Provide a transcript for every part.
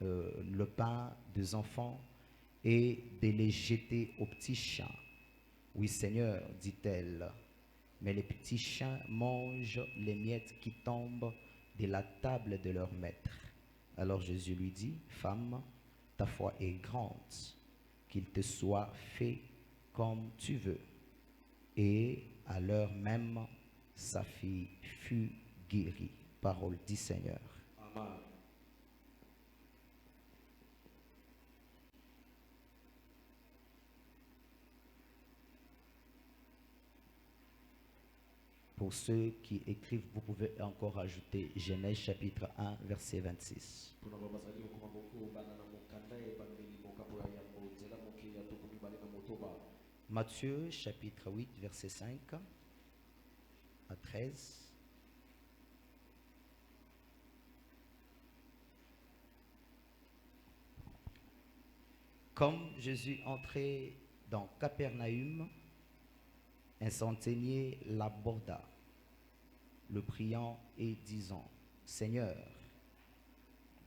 le pain des enfants et de les jeter aux petits chiens. Oui, Seigneur, dit-elle, mais les petits chiens mangent les miettes qui tombent de la table de leur maître. Alors Jésus lui dit, femme, ta foi est grande, qu'il te soit fait comme tu veux. Et à l'heure même, sa fille fut guérie. Parole du Seigneur. Amen. Pour ceux qui écrivent, vous pouvez encore ajouter Genèse chapitre 1, verset 26. Matthieu chapitre 8, verset 5 à 13. Comme Jésus entrait dans Capernaum, un centenier l'aborda, le priant et disant, Seigneur,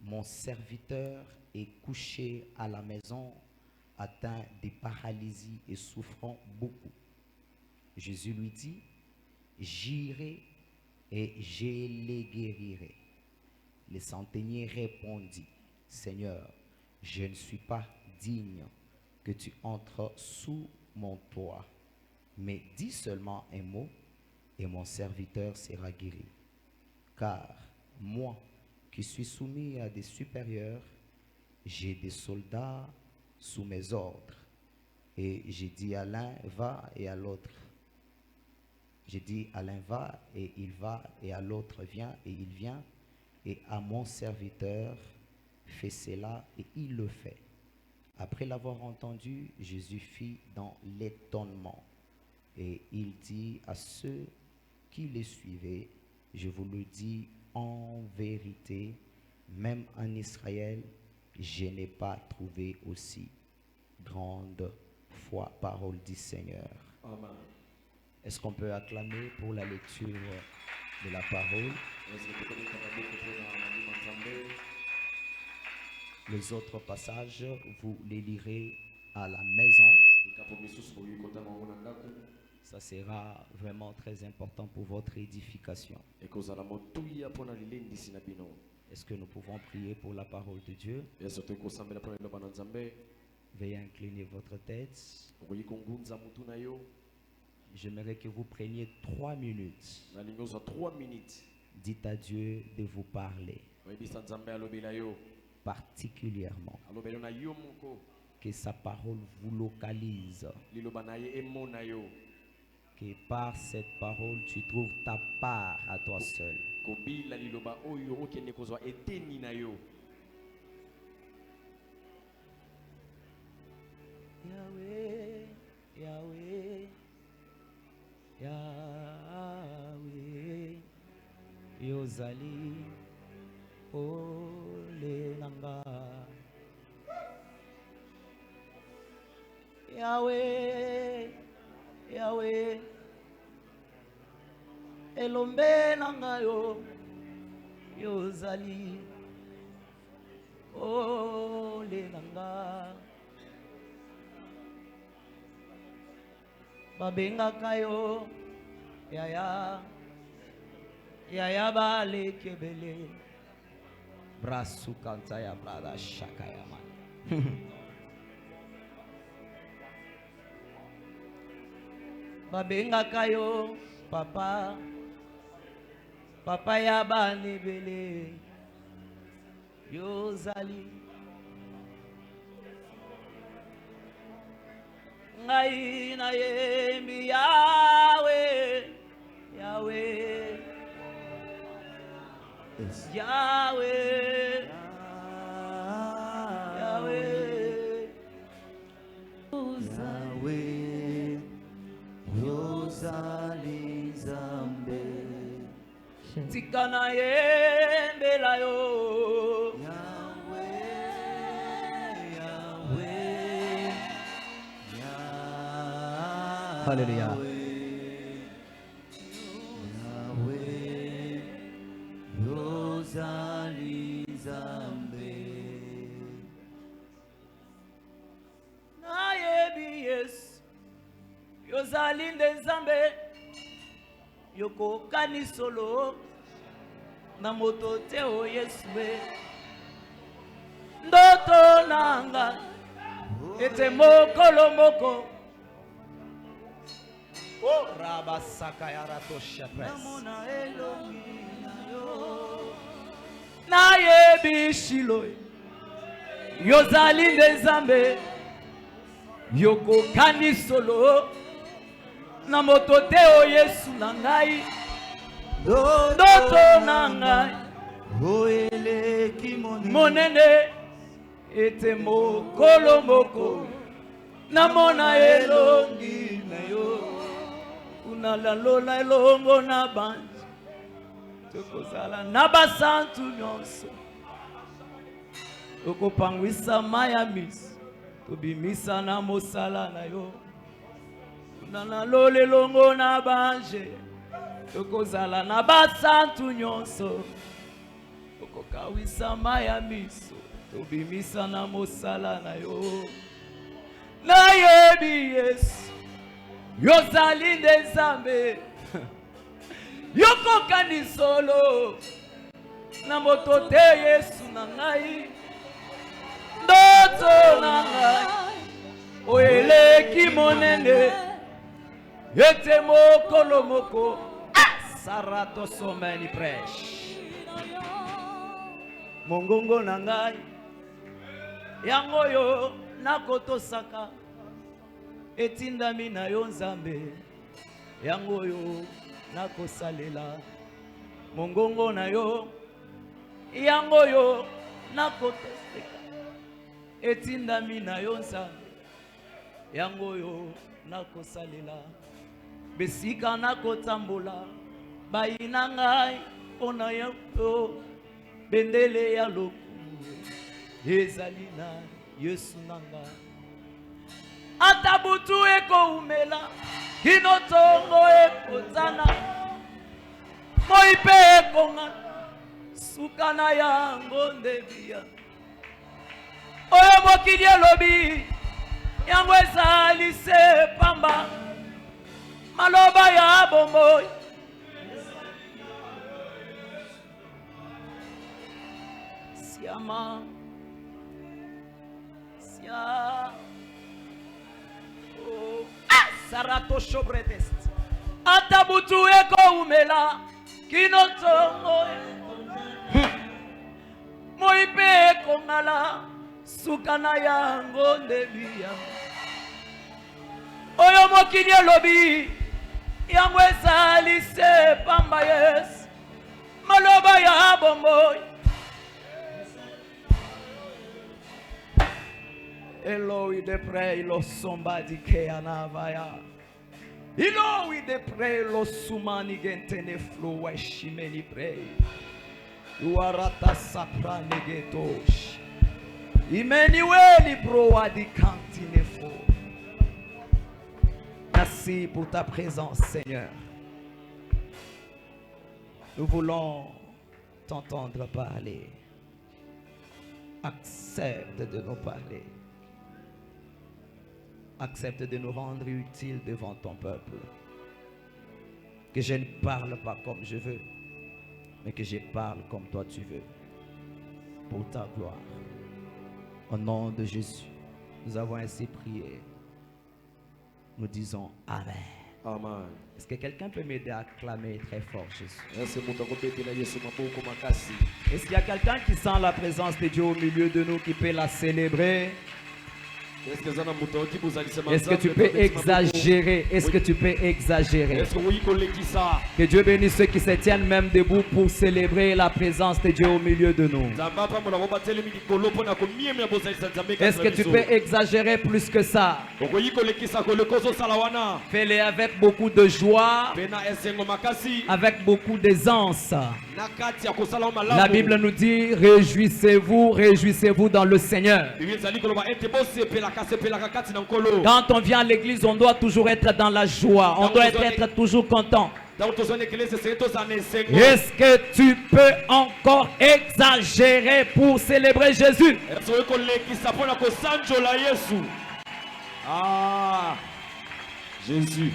mon serviteur est couché à la maison, atteint de paralysie et souffrant beaucoup. Jésus lui dit, j'irai et je les guérirai. Le centenier répondit, Seigneur, je ne suis pas digne que tu entres sous mon toit, mais dis seulement un mot et mon serviteur sera guéri. Car moi qui suis soumis à des supérieurs, j'ai des soldats sous mes ordres. Et j'ai dit à l'un, va, et à l'autre. J'ai dit à l'un, va, et il va, et à l'autre, viens, et il vient. Et à mon serviteur, fais cela, et il le fait. Après l'avoir entendu, Jésus fit dans l'étonnement. Et il dit à ceux qui les suivaient, je vous le dis en vérité, même en Israël, je n'ai pas trouvé aussi grande foi. Parole du Seigneur. Amen. Est-ce qu'on peut acclamer pour la lecture de la parole? Les autres passages, vous les lirez à la maison. Ça sera vraiment très important pour votre édification. Est-ce que nous pouvons prier pour la parole de Dieu? Veuillez incliner votre tête. J'aimerais que vous preniez 3 minutes. Dites à Dieu de vous parler particulièrement. Que sa parole vous localise. Que par cette parole, tu trouves ta part à toi seul. Yahweh, Yahweh, Yahweh, Yozali, Olelanga. Yahweh, Yahweh, Elombe nanga yo, Yozali, Olelanga. Babengaka yo, Yaya, Yaya bale kebele, Brasu kantaya brada shakaya man. Babengaka yo, Papa, Papa ya bale bele, Yozali. Ngai na yembi Yahweh, Yahweh, Yahweh, Yahweh, Yahweh, Yozali Zambe, tika na yembe la yo. Hallelujah. Yahweh, Yozali Zambe. Yozali Nzambe Yoko kani solo na moto te o Yesu ndoto nanga ete mokolo moko Oh, Rabasaka Yarato Shepres. namona elongi na yo na yebi shilo Yozali Nzambe Yoko kani solo na moto te o Yesu na ngai ndoto na ngai oeleki monene ete mokolo moko namona elongi na yo unalalola elongo na banji tokozala na basantu nyonso okopangwisa maya miso tobimisa na mosala na yo unalalola elongo na banje tokozala na basantu nyonso okokawisa maya miso tobimisa na mosala na yo nayebi Yesu Yozali Nzambe yokokani solo na moto te Yesu na ngai ndoto na ngai oeleki monene ete mokolo moko Sarato Someni Presh. mongongo na ngai yango yo nakotosaka etindami na yo Nzambe yango yo nakosalela mongongo na yo yango yo nakotoseka etindami na yo Nzambe yango yo nakosalela besika nakotambola bayina ngai mpona yo bendele ya lokumu ezali na Yesu na ngai ata butu ekoumela kino tongo ekozana moi mpe ekonga suka na yango ndebia oyo mokili elobi yango ezali se pamba maloba ya bomoi siama sia Sarato Shobretest. ata butu ekoumela kino tongo moi mpe ekongala suka na yango ndebia oyo mokili elobi yango ezali se pamba Yesu maloba ya bomoi Eloi de pray lo somebody ke anavaya Eloi de pray lo sumani gentene flu weshimeni pray Uarata saprane getosh Imeniweli pro adikantine fo. Merci pour ta présence, Seigneur. Nous voulons t'entendre parler. Accepte de nous parler. Accepte de nous rendre utiles devant ton peuple. Que je ne parle pas comme je veux, mais que je parle comme toi tu veux. Pour ta gloire. Au nom de Jésus, nous avons ainsi prié. Nous disons Amen. Amen. Est-ce que quelqu'un peut m'aider à acclamer très fort Jésus? Est-ce Est-ce qu'il y a quelqu'un qui sent la présence de Dieu au milieu de nous, qui peut la célébrer? Est-ce que tu peux exagérer? Est-ce que tu peux exagérer? Que Dieu bénisse ceux qui se tiennent même debout pour célébrer la présence de Dieu au milieu de nous. Est-ce que tu peux exagérer plus que ça? Fais-le avec beaucoup de joie, avec beaucoup d'aisance. La Bible nous dit, réjouissez-vous dans le Seigneur. Quand on vient à l'église, on doit toujours être dans la joie. On doit être toujours content. Est-ce que tu peux encore exagérer pour célébrer Jésus? Jésus.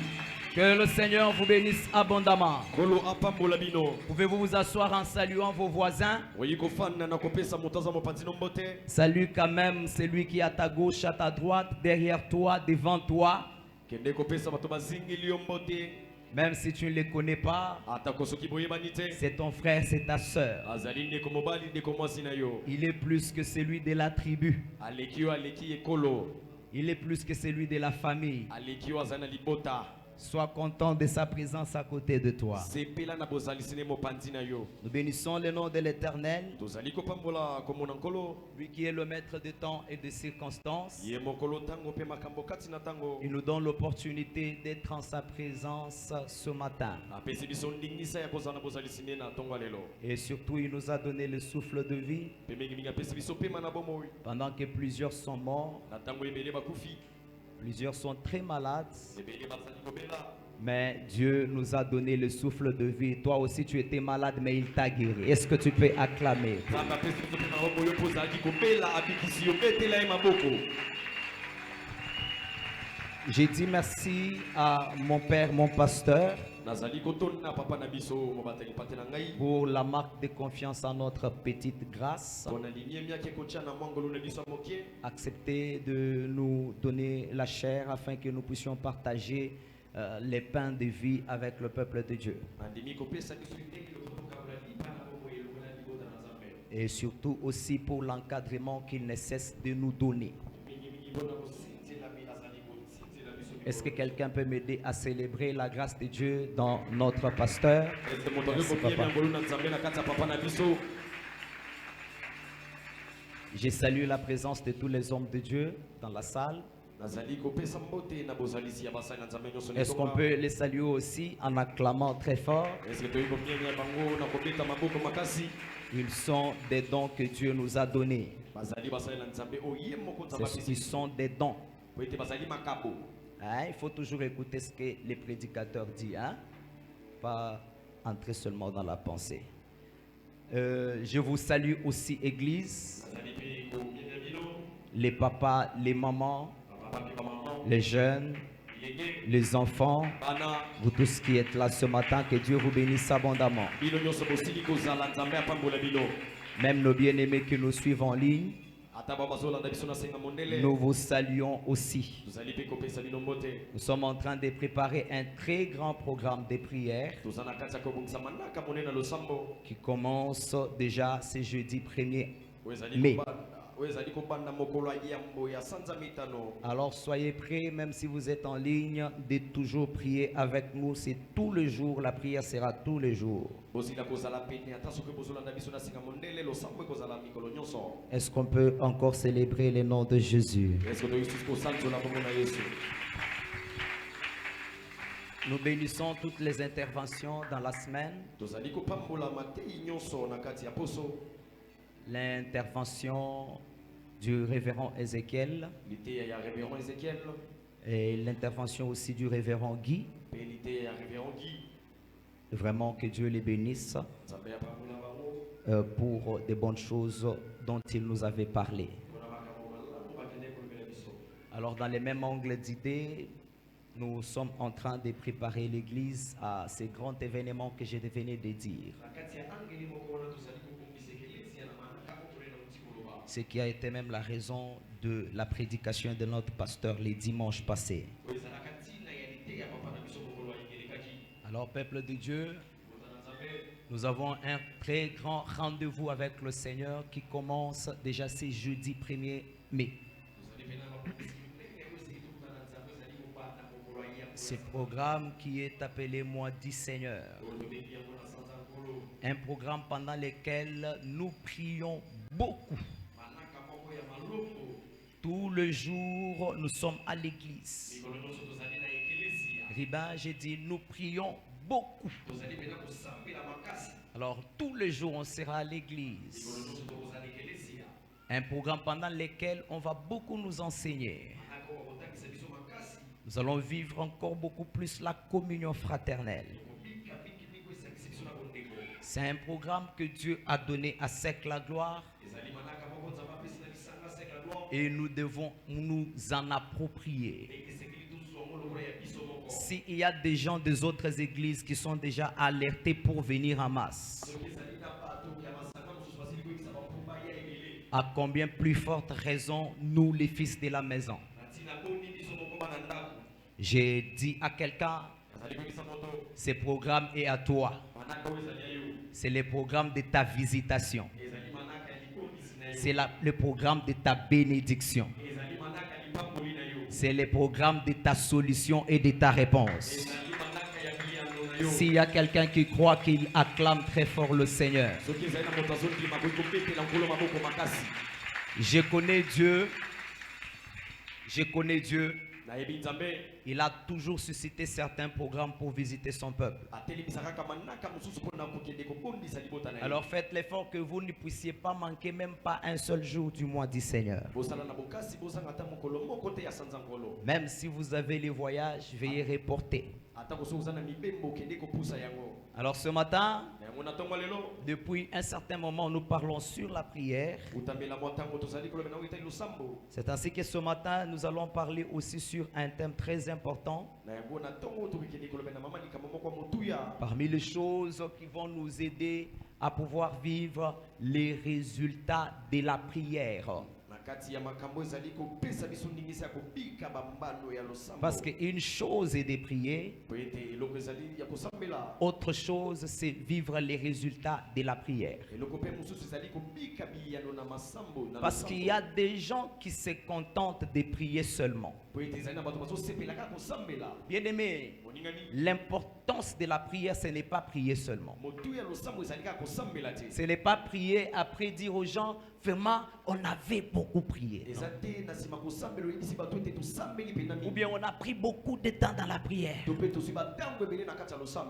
Que le Seigneur vous bénisse abondamment. Kolo apambola bino. Pouvez-vous vous asseoir en saluant vos voisins? Oyi kofanda na kopesa motaza mopanzi no mbote. Salue quand même celui qui est à ta gauche, à ta droite, derrière toi, devant toi. Kende kopesa bato bazingili yo mbote. Même si tu ne les connais pas, Ata kosoki boyebani te. c'est ton frère, c'est ta sœur. Azali ndeko mobali ndeko mwasi na yo. Il est plus que celui de la tribu. Aleki yo aleki ekolo. Il est plus que celui de la famille. Aleki yo azana libota. Sois content de sa présence à côté de toi. Sepela na bozalisine mopanzi na yo. Nous bénissons le nom de l'Éternel, Tozali kopambola komona nkolo. lui qui est le maître de temps et de circonstances. Ye mokolo tango pe makambo kati na tango. Il nous donne l'opportunité d'être en sa présence ce matin. Apesi biso ndingisa ya kozana bozalisine na tongo lelo. Et surtout, il nous a donné le souffle de vie Pe mingi mingi apesi biso pema na bomoi. pendant que plusieurs sont morts, Na tango ebele bakufi. plusieurs sont très malades. Ebele bazali kobela. Mais Dieu nous a donné le souffle de vie. Toi aussi, tu étais malade, mais il t'a guéri. Est-ce que tu peux acclamer? Nzambe apesi biso pe na bomoi oyo ozalaki kobela abikisi yo betela ye maboko. J'ai dit merci à mon père, mon pasteur, Nazali kotonna papa na biso mobataki pate na ngai. pour la marque de confiance en notre petite grâce. Pona linie miaki kotia na mangolo na biso mokie. Accepter de nous donner la chair afin que nous puissions partager les pains de vie avec le peuple de Dieu. Andimi kopesa biso ndenge lokotoka lipa na bomoi lokola libota na Nzambe. Et surtout aussi pour l'encadrement qu'il ne cesse de nous donner. Mingi mingi bona kosinzela mi nazali kosinzela biso. Est-ce que quelqu'un peut m'aider à célébrer la grâce de Dieu dans notre pasteur? Est-ce moto Merci, ko papa. ngolo na Nzambe na kati ya papa na biso. Je salue la présence de tous les hommes de Dieu dans la salle. Nazali kopesa mbote na bozalisi ya basali na Nzambe nyonso. Est-ce qu'on peut les saluer aussi en acclamant très fort? Est-ce que toyiko mienya bango na kobeta maboko makasi. Ils sont des dons que Dieu nous a donnés. Bazali basali na Nzambe oye moko Nzambe Ils apesi. sont des dons. Po ete bazali makabo. Hein, il faut toujours écouter ce que les prédicateurs disent, hein? Pas entrer seulement dans la pensée. Je vous salue aussi, Église, Bazali pe ko mienya bino. les papas, les mamans, Papa pe maman. les jeunes, Yenge. les enfants, Bana. vous tous qui êtes là ce matin, que Dieu vous bénisse abondamment. Bino nyonso bosili kozala Nzambe apambola bino. Même nos bien-aimés que nous suivons en ligne, Ata ba bazolanda biso na senga mondele. nous vous saluons aussi. Tozali pe kopesa bino mbote. Nous sommes en train de préparer un très grand programme de prière Toza na kati ya kobongisa manaka monene na losambo. qui commence déjà ce jeudi 1er. Oyo ezali Mais- kobanda. Oyo ezali kobanda mokolo ya yambo ya sanza mitano. Alors soyez prêts, même si vous êtes en ligne, de toujours prier avec nous. C'est tout le jour, la prière sera tous les jours. Bozila kozala pene ata soki bozolanda biso na senga mondele losambo ekozala mikolo nyonso. Est-ce qu'on peut encore célébrer le nom de Jésus? Est-ce que toyisi kosanzola bongo na Yesu? Nous bénissons toutes les interventions dans la semaine. Tozali kopambola matei nyonso na kati ya poso. L'intervention du révérend Ézéchiel Liteya ya révérend Ézéchiel. et l'intervention aussi du révérend Guy. Pe liteya ya révérend Guy. Vraiment que Dieu les bénisse Nzambe apambola bango. pour des bonnes choses dont il nous avait parlé. Mpona makambo malamu bakende kolobela biso. Alors dans les mêmes angles d'idées, nous sommes en train de préparer l'Église à ces grands événements que je venais de dire. Na kati ya angeli moko wana tozali kobongisa eklezia na manaka oyo toyena koti koloba. Ce qui a été même la raison de la prédication de notre pasteur les dimanches passés. Oyo ezalaka ntina ya liteya papa na biso mokolo ayengelekaki. Alors peuple de Dieu, Bota na Nzambe. nous avons un très grand rendez-vous avec le Seigneur qui commence déjà ce jeudi 1er mai. Tozali pena mabongisi minene oyo esili tokuta na Nzambe ezali kobanda mokolo ya yambo. Ce programme qui est appelé Mois du Seigneur. Oyo tobengi yango na sanza nkolo. Un programme pendant lequel nous prions beaucoup. Manaka moko ya maloko. Tout le jour, nous sommes à l'église. Mikolo nyonso tozali na eklezia. Riba, j'ai dit, nous prions beaucoup. Tozali pena kosambela makasi. Alors, tous les jours, on sera à Mikolo l'église. nyonso tokozala eklezia. Un programme pendant lequel on va beaucoup nous enseigner. Manaka oyo bakotangisa biso makasi. Nous allons vivre encore beaucoup plus la communion fraternelle. Kobika mingi oyo esangisi biso na bondeko. C'est un programme que Dieu a donné à Sec la gloire Ezali manaka moko Nzambe apesi na bisanga sek la gloire. et nous devons nous en approprier. Esekeli tozwa ngo S'il y a des gens des autres églises qui sont déjà alertés pour venir en masse, à combien plus forte raison nous les fils de la maison? J'ai dit à quelqu'un, ce programme est à toi. C'est le programme de ta visitation. C'est le programme de ta bénédiction. C'est le programme de ta solution et de ta réponse. S'il y a quelqu'un qui croit qu'il acclame très fort le Seigneur. Je connais Dieu. Je connais Dieu. Il a toujours suscité certains programmes pour visiter son peuple. Alors faites l'effort que vous ne puissiez pas manquer même pas un seul jour du mois du Seigneur. Même si vous avez les voyages, veuillez reporter. Alors ce matin, depuis un certain moment, nous parlons sur la prière. C'est ainsi que ce matin, nous allons parler aussi sur un thème très important. Parmi les choses qui vont nous aider à pouvoir vivre les résultats de la prière. Parce qu'une chose est de prier, autre chose c'est vivre les résultats de la prière. Parce qu'il y a des gens qui se contentent de prier seulement. Bien aimé, l'importance de la prière, ce n'est pas prier seulement. Ce n'est pas prier après dire aux gens, vraiment, on avait beaucoup prié. Ou bien on a pris beaucoup de temps dans la prière.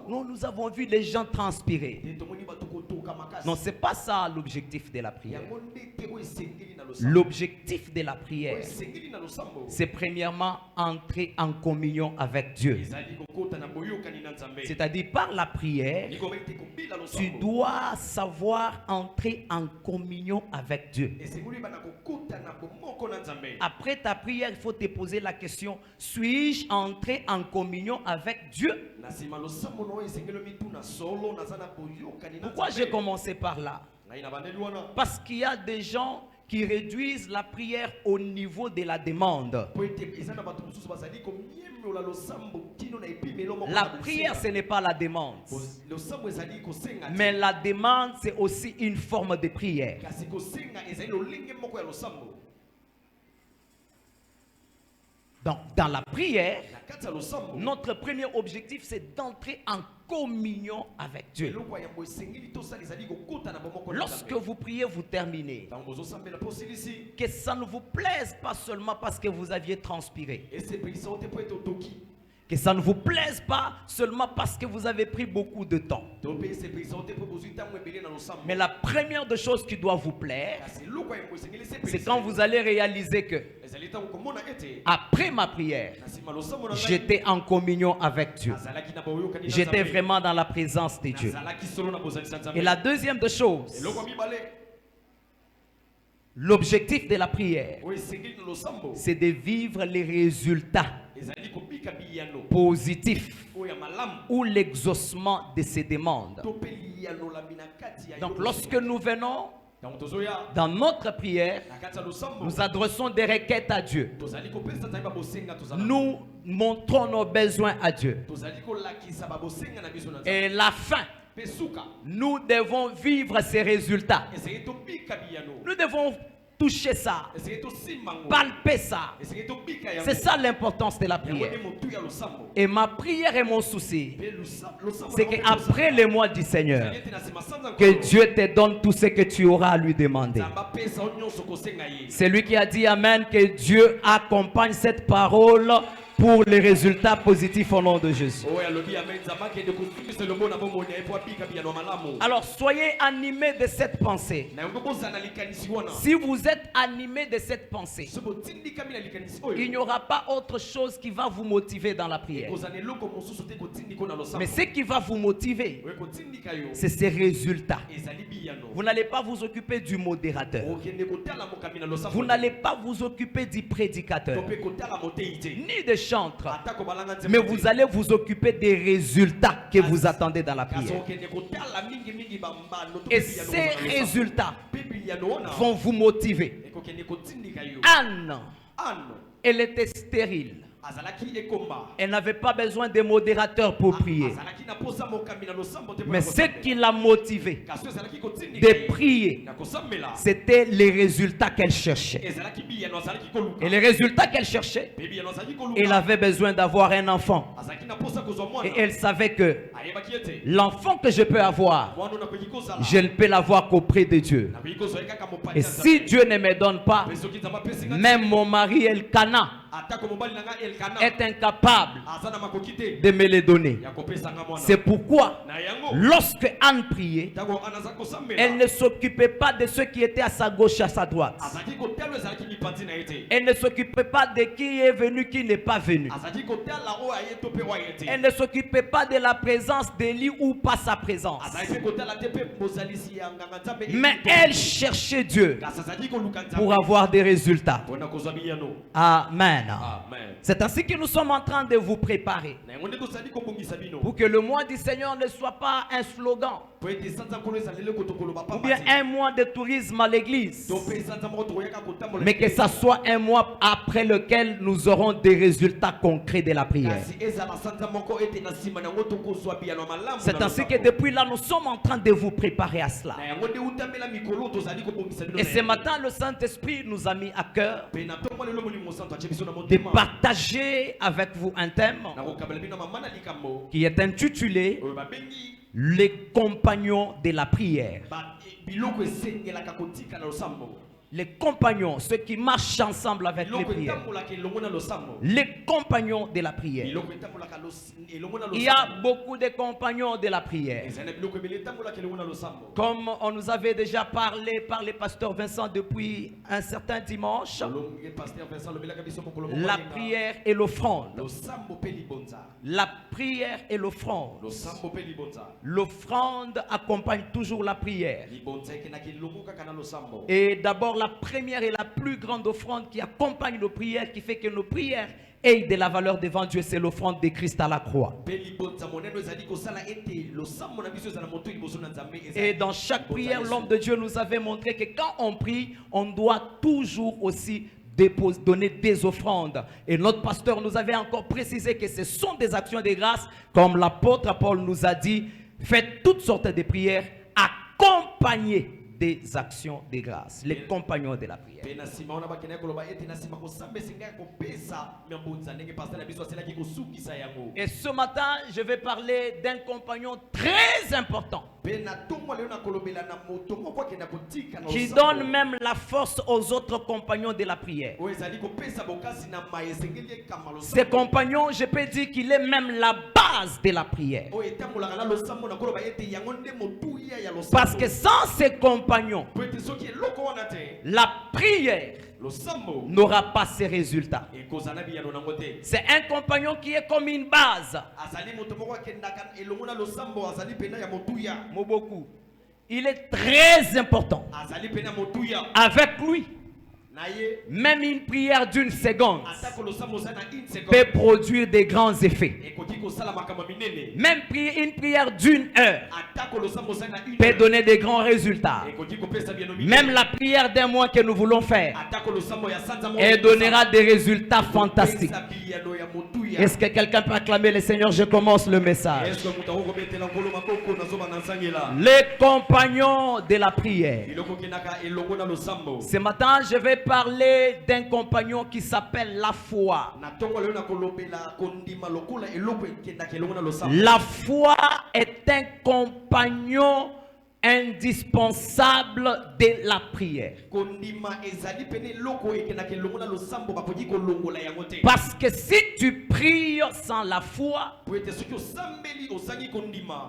Nous avons vu les gens transpirer. Non, ce n'est pas ça l'objectif de la prière. L'objectif de la prière, c'est premièrement entrer en communion avec Dieu. C'est-à-dire par la prière, tu dois savoir entrer en communion avec Dieu. Après ta prière, il faut te poser la question, suis-je entré en communion avec Dieu? Pourquoi j'ai commencé par là? Parce qu'il y a des gens qui réduisent la prière au niveau de la demande. La prière, ce n'est pas la demande. Mais la demande, c'est aussi une forme de prière. Donc, dans la prière, notre premier objectif, c'est d'entrer en communion avec Dieu. Lorsque vous priez, vous terminez. Que ça ne vous plaise pas seulement parce que vous aviez transpiré. Que ça ne vous plaise pas seulement parce que vous avez pris beaucoup de temps. Mais la première des choses qui doit vous plaire, c'est quand vous allez réaliser que après ma prière, j'étais en communion avec Dieu. J'étais vraiment dans la présence de Dieu. Et la deuxième des choses, l'objectif de la prière, c'est de vivre les résultats positifs ou l'exaucement de ses demandes. Donc lorsque nous venons dans notre prière, nous adressons des requêtes à Dieu. Nous montrons nos besoins à Dieu. Et la fin, nous devons vivre ces résultats. Nous devons toucher ça, palper ça. C'est ça l'importance de la prière. Et ma prière et mon souci, c'est qu'après le mois du Seigneur, que Dieu te donne tout ce que tu auras à lui demander. C'est lui qui a dit Amen, que Dieu accompagne cette parole pour les résultats positifs au nom de Jésus. Alors soyez animés de cette pensée. Si vous êtes animés de cette pensée, il n'y aura pas autre chose qui va vous motiver dans la prière. Mais ce qui va vous motiver, c'est ces résultats. Vous n'allez pas vous occuper du modérateur. Vous n'allez pas vous occuper du prédicateur. Ni des chantre, mais vous allez vous occuper des résultats que vous attendez dans la prière. Et ces résultats vont vous motiver. Anne, elle était stérile. Elle n'avait pas besoin de modérateur pour prier. Mais ce qui l'a motivé de prier, c'était les résultats qu'elle cherchait. Et les résultats qu'elle cherchait, elle avait besoin d'avoir un enfant. Et elle savait que l'enfant que je peux avoir, je ne peux l'avoir qu'auprès de Dieu. Et si Dieu ne me donne pas, même mon mari Elkana est incapable de me les donner. C'est pourquoi lorsque Anne priait, elle ne s'occupait pas de ceux qui étaient à sa gauche et à sa droite. Elle ne s'occupait pas de qui est venu, qui n'est pas venu. Elle ne s'occupait pas de la présence d'Élie ou pas sa présence. Mais elle cherchait Dieu pour avoir des résultats. Amen. C'est ainsi que nous sommes en train de vous préparer pour que le mois du Seigneur ne soit pas un slogan ou bien un mois de tourisme à l'église, mais que ça soit un mois après lequel nous aurons des résultats concrets de la prière. C'est ainsi que depuis là nous sommes en train de vous préparer à cela. Et ce matin le Saint-Esprit nous a mis à cœur de partager avec vous un thème qui est intitulé Les compagnons de la prière. Les compagnons, ceux qui marchent ensemble avec les prières. Les compagnons de la prière. Il y a beaucoup de compagnons de la prière. Comme on nous avait déjà parlé par le pasteur Vincent depuis un certain dimanche, la prière et l'offrande. La prière et l'offrande. L'offrande accompagne toujours la prière. Et d'abord, la première et la plus grande offrande qui accompagne nos prières, qui fait que nos prières aient de la valeur devant Dieu, c'est l'offrande de Christ à la croix. Et dans chaque prière, l'homme de Dieu nous avait montré que quand on prie, on doit toujours aussi donner des offrandes. Et notre pasteur nous avait encore précisé que ce sont des actions de grâce, comme l'apôtre Paul nous a dit, faites toutes sortes de prières accompagnées des actions de grâce. Les compagnons de la prière. Et ce matin, je vais parler d'un compagnon très important qui donne même la force aux autres compagnons de la prière. Ce compagnon, je peux dire qu'il est même la base de la prière. Parce que sans ces compagnons, la prière n'aura pas ses résultats. C'est un compagnon qui est comme une base. Moboku. Il est très important. Avec lui, même une prière d'une seconde peut produire des grands effets. Même une prière d'une heure peut donner des grands résultats. Même la prière d'un mois que nous voulons faire, elle donnera des résultats fantastiques. Est-ce que quelqu'un peut acclamer le Seigneur? Je commence le message. Les compagnons de la prière. Ce matin, je vais parler d'un compagnon qui s'appelle la foi. La foi est un compagnon indispensable de la prière. Parce que si tu pries sans la foi,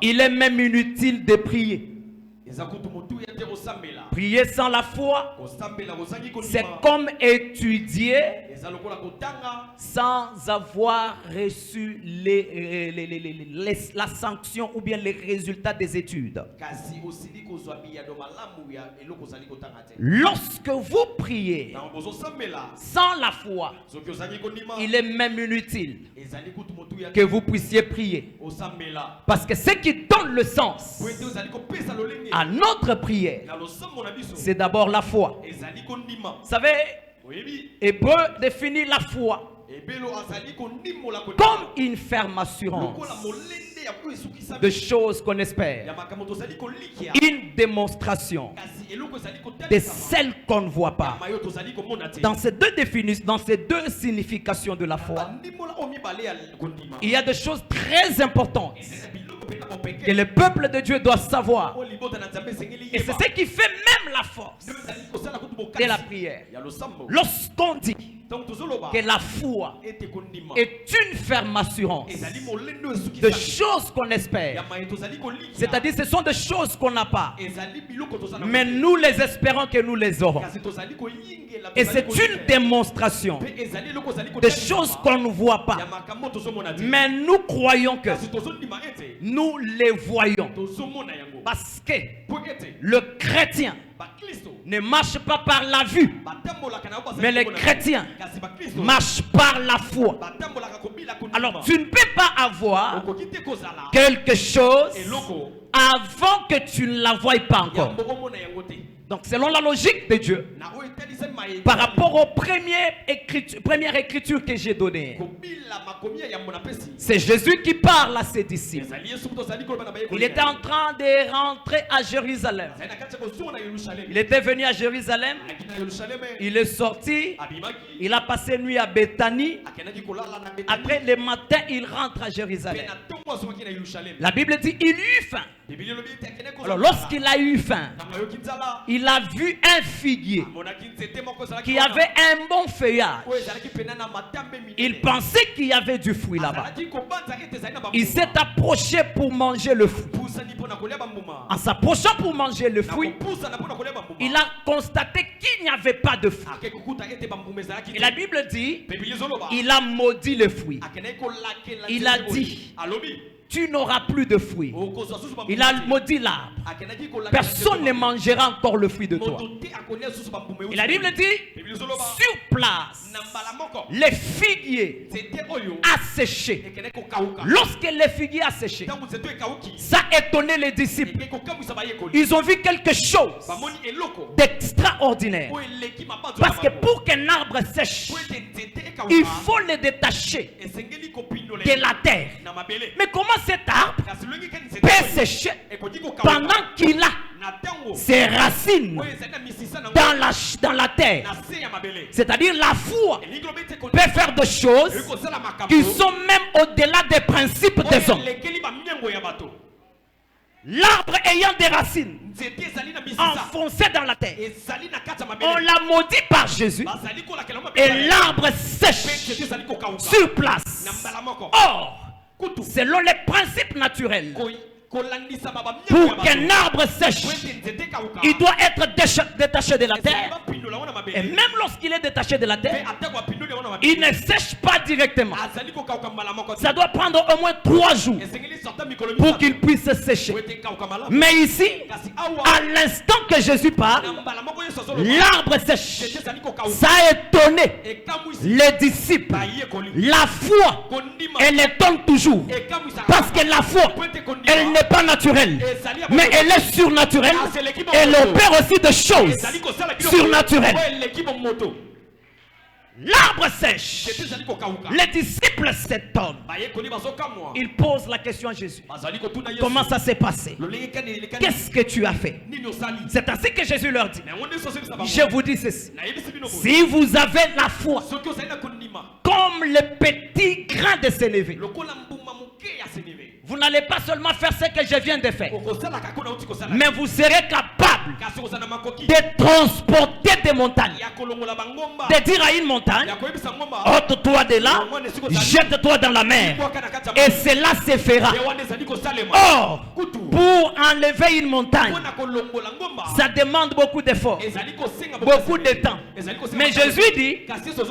il est même inutile de prier. Prier sans la foi, c'est comme étudier sans avoir reçu la sanction ou bien les résultats des études. Lorsque vous priez sans la foi, il est même inutile que vous puissiez prier. Parce que ce qui donne le sens à notre prière, c'est d'abord la foi. Vous savez, Hébreu définit la foi comme une ferme assurance de choses qu'on espère, une démonstration de celles qu'on ne voit pas. Dans ces deux définitions, dans ces deux significations de la foi, il y a des choses très importantes que le peuple de Dieu doit savoir. Et c'est ce qui fait même la force de la prière. Lorsqu'on dit que la foi est une ferme assurance de choses qu'on espère, c'est-à-dire ce sont des choses qu'on n'a pas, mais nous les espérons que nous les aurons. Et c'est une démonstration de choses qu'on ne voit pas, mais nous croyons que nous les voyons. Parce que le chrétien ne marche pas par la vue, mais le chrétien marche par la foi. Alors tu ne peux pas avoir quelque chose avant que tu ne la voies pas encore. Donc selon la logique de Dieu, par rapport aux première écriture que j'ai donnée, c'est Jésus qui parle à ses disciples. Il était en train de rentrer à Jérusalem. Il était venu à Jérusalem. Il est sorti. Il a passé une nuit à Béthanie. Après le matin, il rentre à Jérusalem. La Bible dit il eut faim. Alors lorsqu'il a eu faim, il a vu un figuier qui avait un bon feuillage. Il pensait qu'il y avait du fruit là-bas. Il s'est approché pour manger le fruit. En s'approchant pour manger le fruit, il a constaté qu'il n'y avait pas de fruit. Et la Bible dit, il a maudit le fruit. Il a dit, tu n'auras plus de fruits. Il a maudit l'arbre. Personne ne mangera encore le fruit de toi. Et la Bible dit, sur place, les figuiers a séché. Lorsque les figuiers a séché, ça a étonné les disciples. Ils ont vu quelque chose d'extraordinaire. Parce que pour qu'un arbre sèche, il faut le détacher de la terre. Mais comment cet arbre peut sécher pendant qu'il a ses racines dans la terre? C'est-à-dire la foi peut faire des choses qui sont même au-delà des principes des hommes. L'arbre ayant des racines enfoncées dans la terre, on l'a maudit par Jésus et l'arbre sèche sur place. Or, selon les principes naturels, pour qu'un arbre sèche, il doit être détaché de la terre. Et même lorsqu'il est détaché de la terre, il ne sèche pas directement. Ça doit prendre au moins 3 jours pour qu'il puisse sécher. Mais ici, à l'instant que Jésus parle, l'arbre sèche. Ça a étonné les disciples. La foi, elle étonne toujours. Parce que la foi, elle n'est pas naturelle, mais elle est surnaturelle. Elle opère aussi des choses surnaturelles. L'arbre sèche. Les disciples s'étonnent. Ils posent la question à Jésus. Comment ça s'est passé? Qu'est-ce que tu as fait? C'est ainsi que Jésus leur dit. Je vous dis ceci. Si vous avez la foi comme le petit grain de sénévé, vous n'allez pas seulement faire ce que je viens de faire, mais vous serez capable capable de transporter des montagnes. De dire à une montagne, ôte-toi de là, jette-toi dans la mer. Et cela se fera. Or, pour enlever une montagne, ça demande beaucoup d'efforts, beaucoup de temps. Mais Jésus dit,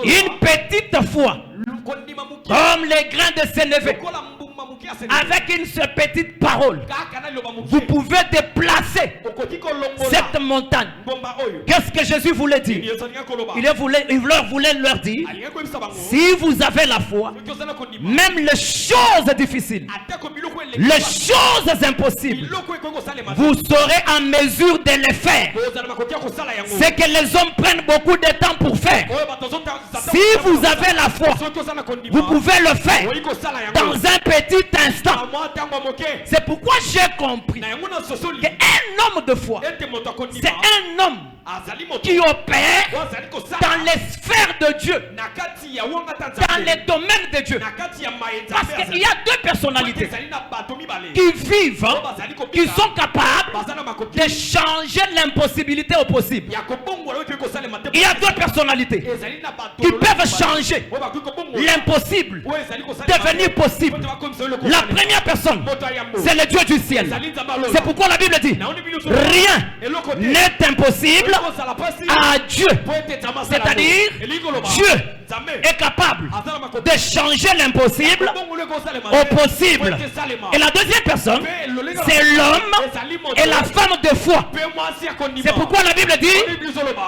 une petite foi, comme les grains de sénévé, avec une seule petite parole, vous pouvez déplacer cette montagne. Qu'est-ce que Jésus voulait dire? Il voulait leur dire, si vous avez la foi, même les choses difficiles, les choses impossibles, vous serez en mesure de les faire. C'est que les hommes prennent beaucoup de temps pour faire. Si vous avez la foi, vous pouvez le faire dans un petit instant. C'est pourquoi j'ai compris qu'un homme de foi, c'est un homme qui opère dans les sphères de Dieu, dans les domaines de Dieu. Parce qu'il y a deux personnalités qui vivent, qui sont capables de changer l'impossibilité au possible. Il y a deux personnalités qui peuvent changer l'impossible devenir possible. La première personne, c'est le Dieu du ciel. C'est pourquoi la Bible dit, rien n'est impossible à Dieu. C'est-à-dire, Dieu est capable de changer l'impossible au possible. Et la deuxième personne, c'est l'homme et la femme de foi. C'est pourquoi la Bible dit,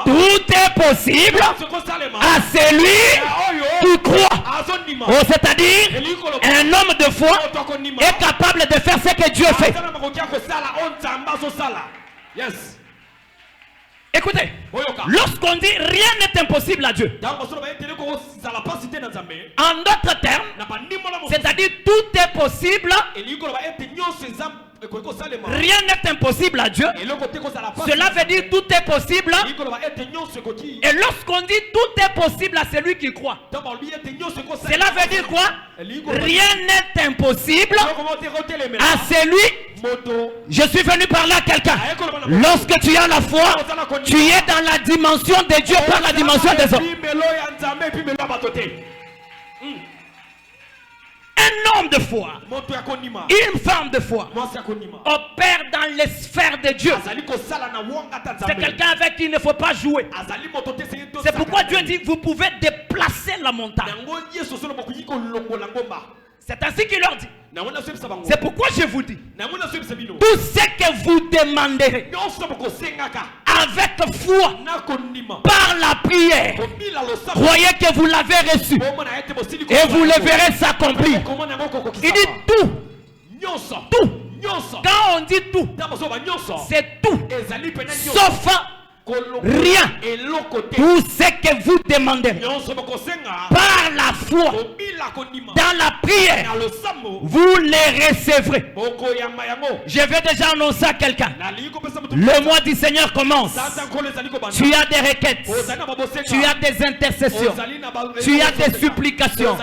tout est possible à celui qui croit. Oh, c'est-à-dire, un homme de foi est capable de faire ce que Dieu fait. Écoutez, lorsqu'on dit rien n'est impossible à Dieu, en d'autres termes, c'est-à-dire tout est possible, rien n'est impossible à Dieu. Cela veut dire tout est possible. Et lorsqu'on dit tout est possible à celui qui croit, cela veut dire quoi? Rien n'est impossible à celui. Je suis venu parler à quelqu'un. Lorsque tu as la foi, tu es dans la dimension de Dieu par la dimension des hommes. Un homme de foi, une femme de foi opère dans les sphères de Dieu. C'est quelqu'un avec qui il ne faut pas jouer. C'est pourquoi Dieu dit, vous pouvez déplacer la montagne. C'est ainsi qu'il leur dit. C'est pourquoi je vous dis, tout ce que vous demanderez avec foi, par la prière, croyez que vous l'avez reçu et vous le verrez s'accomplir. Il dit tout. Tout. Quand on dit tout, c'est tout. Sauf rien. Tout ce que vous demandez par la foi, dans la prière, vous les recevrez. Je vais déjà annoncer à quelqu'un, le mois du Seigneur commence. Tu as des requêtes, tu as des intercessions, tu as des supplications,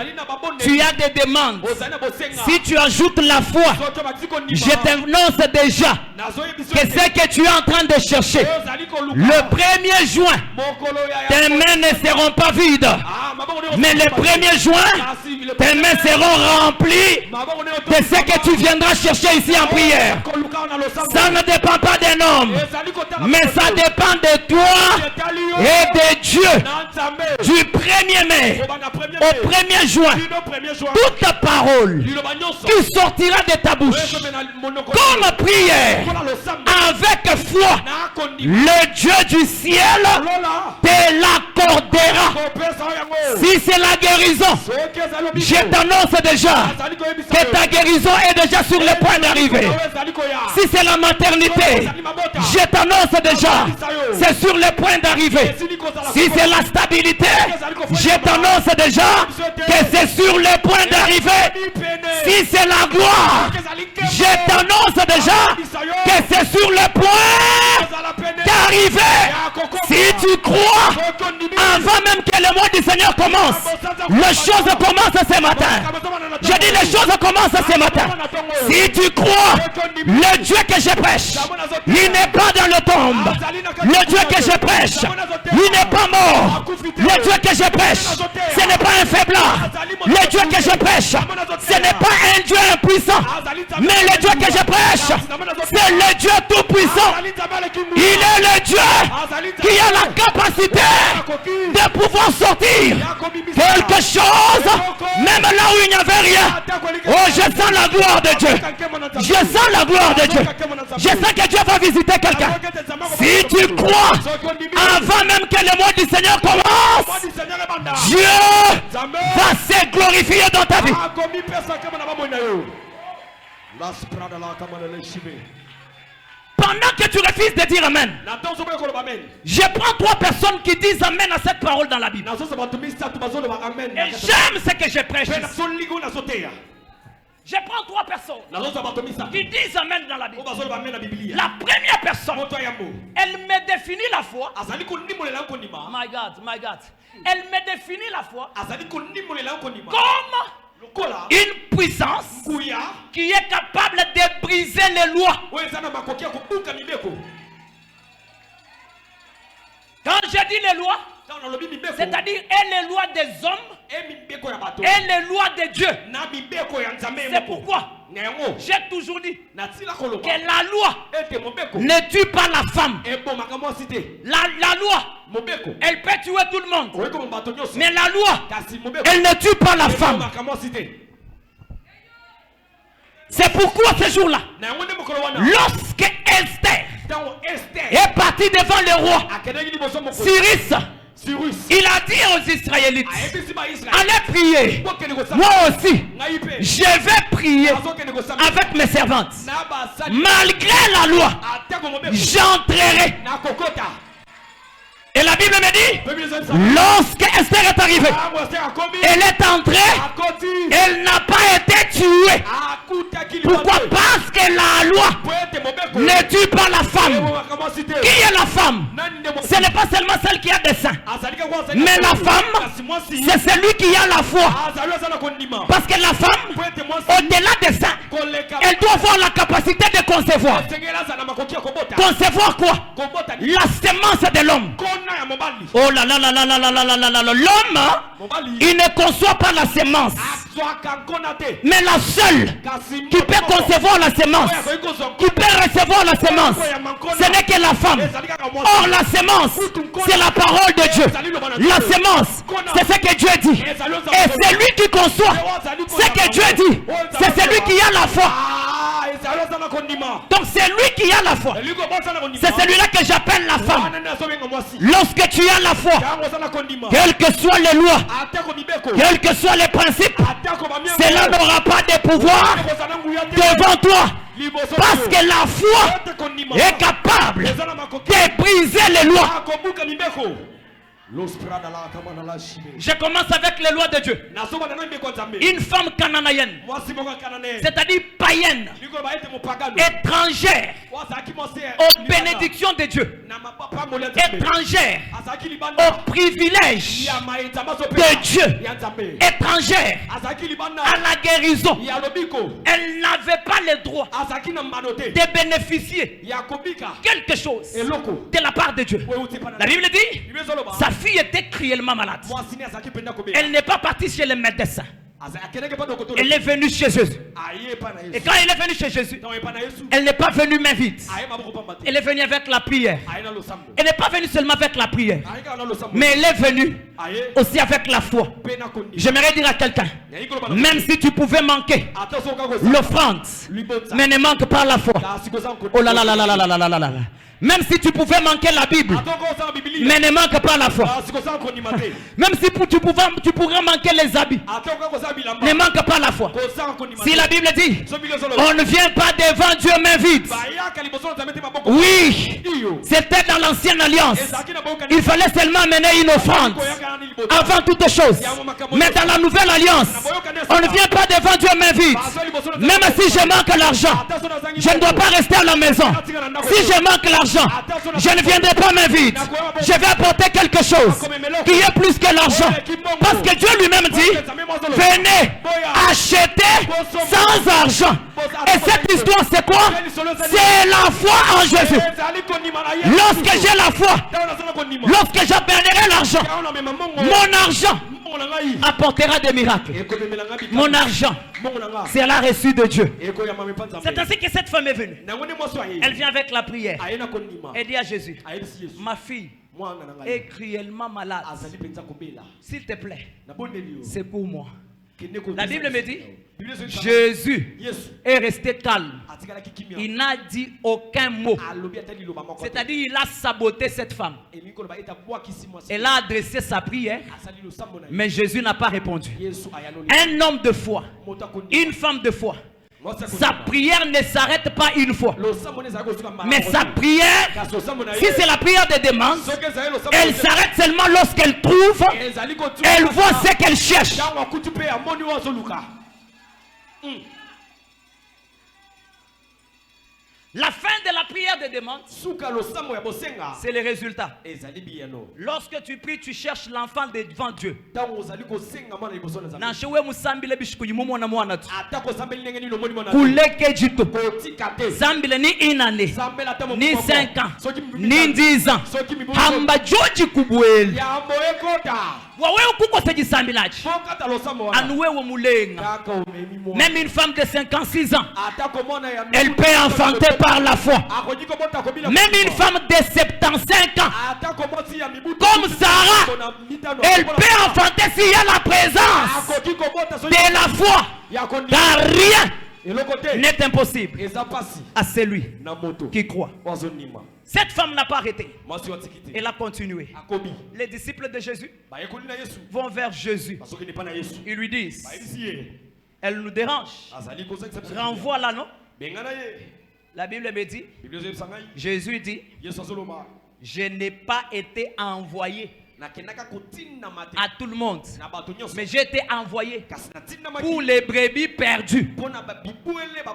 tu as des demandes. Si tu ajoutes la foi, je t'annonce déjà que ce que tu es en train de chercher, le 1er juin, tes mains ne seront pas vides. Mais le 1er juin, tes mains seront remplies de ce que tu viendras chercher ici en prière. Ça ne dépend pas d'un homme, mais ça dépend de toi et de Dieu. Du 1er mai au 1er juin, toute parole qui sortira de ta bouche comme prière avec foi, le Dieu du ciel te l'accordera. Si c'est la guérison, je t'annonce déjà que ta guérison est déjà sur le point d'arriver. Si c'est la maternité, je t'annonce déjà, c'est sur le point d'arriver. Si c'est la stabilité, je t'annonce déjà que c'est sur le point d'arriver. Si c'est la gloire, je t'annonce déjà que c'est sur le point d'arriver. arriver. Si tu crois, avant même que le mois du Seigneur commence, les choses commencent ce matin. Je dis les choses commencent ce matin. Si tu crois, le Dieu que je prêche, il n'est pas dans le tombe. Le Dieu que je prêche, il n'est pas mort. Le Dieu que je prêche, ce n'est pas un faiblard. Le Dieu que je prêche, ce n'est pas un Dieu impuissant. Mais le Dieu que je prêche, c'est le Dieu tout-puissant. Il est le Dieu qui a la capacité de pouvoir sortir quelque chose, même là où il n'y avait rien. Oh, je sens la gloire de Dieu. Je sens la gloire de Dieu. Je sens que Dieu va visiter quelqu'un. Si tu crois, avant même que le mois du Seigneur commence, Dieu va se glorifier dans ta vie. Pendant que tu refuses de dire Amen, je prends 3 personnes qui disent Amen à cette parole dans la Bible. Et j'aime ce que je prêche. Je prends 3 personnes qui disent Amen dans la Bible. La première personne, elle me définit la foi. My God, my God. Elle me définit la foi comme une puissance qui est capable de briser les lois. Quand je dis les lois, c'est-à-dire les lois des hommes et les lois de Dieu. C'est pourquoi j'ai toujours dit que la loi ne tue pas la femme. La loi, elle peut tuer tout le monde. Mais la loi, elle ne tue pas la femme. C'est pourquoi ce jour-là, lorsque Esther est partie devant le roi Cyrus, il a dit aux Israélites, allez prier. Moi aussi, je vais prier avec mes servantes. Malgré la loi, j'entrerai. Et la Bible me dit, lorsque Esther est arrivée, elle est entrée, elle n'a pas été tuée. Pourquoi? Parce que la loi ne tue pas la femme. Qui est la femme? Ce n'est pas seulement celle qui a des seins. Mais la femme, c'est celui qui a la foi. Parce que la femme, au-delà des seins, elle doit avoir la capacité de concevoir. Concevoir quoi? La semence de l'homme. Oh là là là là là là là là là là. L'homme, il ne conçoit pas la semence. Mais la seule qui peut concevoir la semence, qui peut recevoir la semence, ce n'est que la femme. Or la semence, c'est la parole de Dieu. La semence, c'est ce que Dieu dit. Et celui qui conçoit ce que Dieu dit, c'est celui qui a la foi. Donc c'est lui qui a la foi. C'est celui-là que j'appelle la femme. Lorsque tu as la foi, quelles que soient les lois, quels que soient les principes, cela n'aura pas de pouvoir devant toi. Parce que la foi est capable de briser les lois. Je commence avec les lois de Dieu. Une femme cananéenne, c'est-à-dire païenne, étrangère aux bénédictions de Dieu, étrangère aux privilèges de Dieu, étrangère à la guérison. Elle n'avait pas le droit de bénéficier quelque chose de la part de Dieu. La Bible dit, sa fille était cruellement malade. Elle n'est pas partie chez les médecins. Elle est venue chez Jésus. Et quand elle est venue chez Jésus, elle n'est pas venue main vide. Elle est venue avec la prière. Elle n'est pas venue seulement avec la prière, mais elle est venue aussi avec la foi. J'aimerais dire à quelqu'un, même si tu pouvais manquer l'offrande, mais ne manque pas la foi. Oh là là là là là là là là là. Même si tu pouvais manquer la Bible, mais ne manque pas la foi. Même si tu pourrais manquer les habits, ne manque pas la foi. Si la Bible dit, on ne vient pas devant Dieu main vide. Oui, c'était dans l'ancienne alliance. Il fallait seulement mener une offrande avant toute chose. Mais dans la nouvelle alliance, On ne vient pas devant Dieu main vide. Même si je manque l'argent, je ne dois pas rester à la maison. Si je manque l'argent, je ne viendrai pas main vide. Je vais apporter quelque chose qui est plus que l'argent. Parce que Dieu lui-même dit, venez acheter sans argent. Et cette histoire, c'est quoi? C'est la foi en Jésus. Lorsque j'ai la foi, lorsque j'appellerai l'argent, mon argent apportera des miracles. Mon argent sera reçu de Dieu. C'est ainsi que cette femme est venue. Elle vient avec la prière. Elle dit à Jésus, ma fille est cruellement malade. S'il te plaît, secours-moi. La Bible me dit, Jésus est resté calme. Il n'a dit aucun mot. C'est-à-dire, il a saboté cette femme. Elle a adressé sa prière, mais Jésus n'a pas répondu. Un homme de foi, une femme de foi, sa prière ne s'arrête pas une fois. Mais sa prière, si c'est la prière de demande, elle s'arrête seulement lorsqu'elle trouve, elle voit ce qu'elle cherche. La fin de la prière de demande, c'est le résultat. Lorsque tu pries, tu cherches l'enfant devant Dieu. Ni une année, ni 5 ans, ni 10 ans. Même une femme de 56 ans, elle peut enfanter par la foi. Même une femme de 75 ans, comme Sarah, elle peut enfanter s'il y a la présence de la foi. Car rien n'est impossible à celui qui croit. Cette femme n'a pas arrêté. Elle a continué. Les disciples de Jésus vont vers Jésus. Ils lui disent, elle nous dérange. Renvoie-la, non? La Bible me dit, Jésus dit, je n'ai pas été envoyé à tout le monde, mais j'ai été envoyé pour les brebis perdues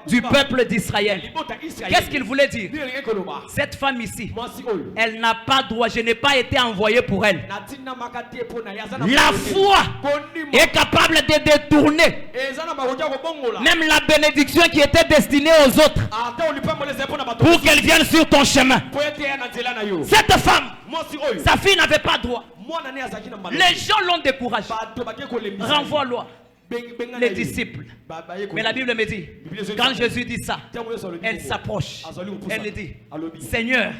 du peuple d'Israël. Qu'est-ce qu'il voulait dire? Cette femme ici, elle n'a pas droit, je n'ai pas été envoyé pour elle. La foi est capable de détourner même la bénédiction qui était destinée aux autres pour qu'elle vienne sur ton chemin. Cette femme, sa fille n'avait pas droit. Les gens l'ont découragé. Renvoie-le. Les disciples. Mais la Bible me dit, quand Jésus dit ça, elle s'approche. Elle dit, Seigneur,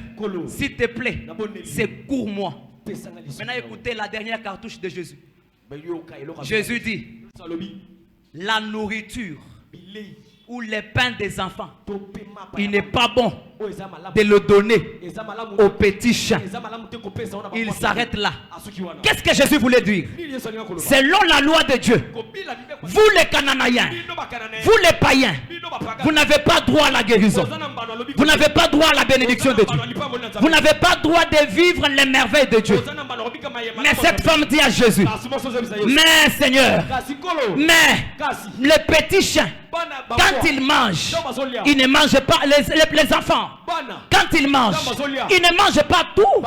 s'il te plaît, secours-moi. Maintenant écoutez la dernière cartouche de Jésus. Jésus dit, la nourriture ou les pains des enfants, il n'est pas bon de le donner aux petits chiens. Il s'arrête là. Qu'est-ce que Jésus voulait dire? Selon la loi de Dieu, vous les Cananéens, vous les païens, vous n'avez pas droit à la guérison. Vous n'avez pas droit à la bénédiction de Dieu. Vous n'avez pas droit de vivre les merveilles de Dieu. Mais cette femme dit à Jésus, mais Seigneur, mais les petits chiens, quand ils mangent, ils ne mangent pas, les enfants, quand ils mangent, ils ne mangent pas tout.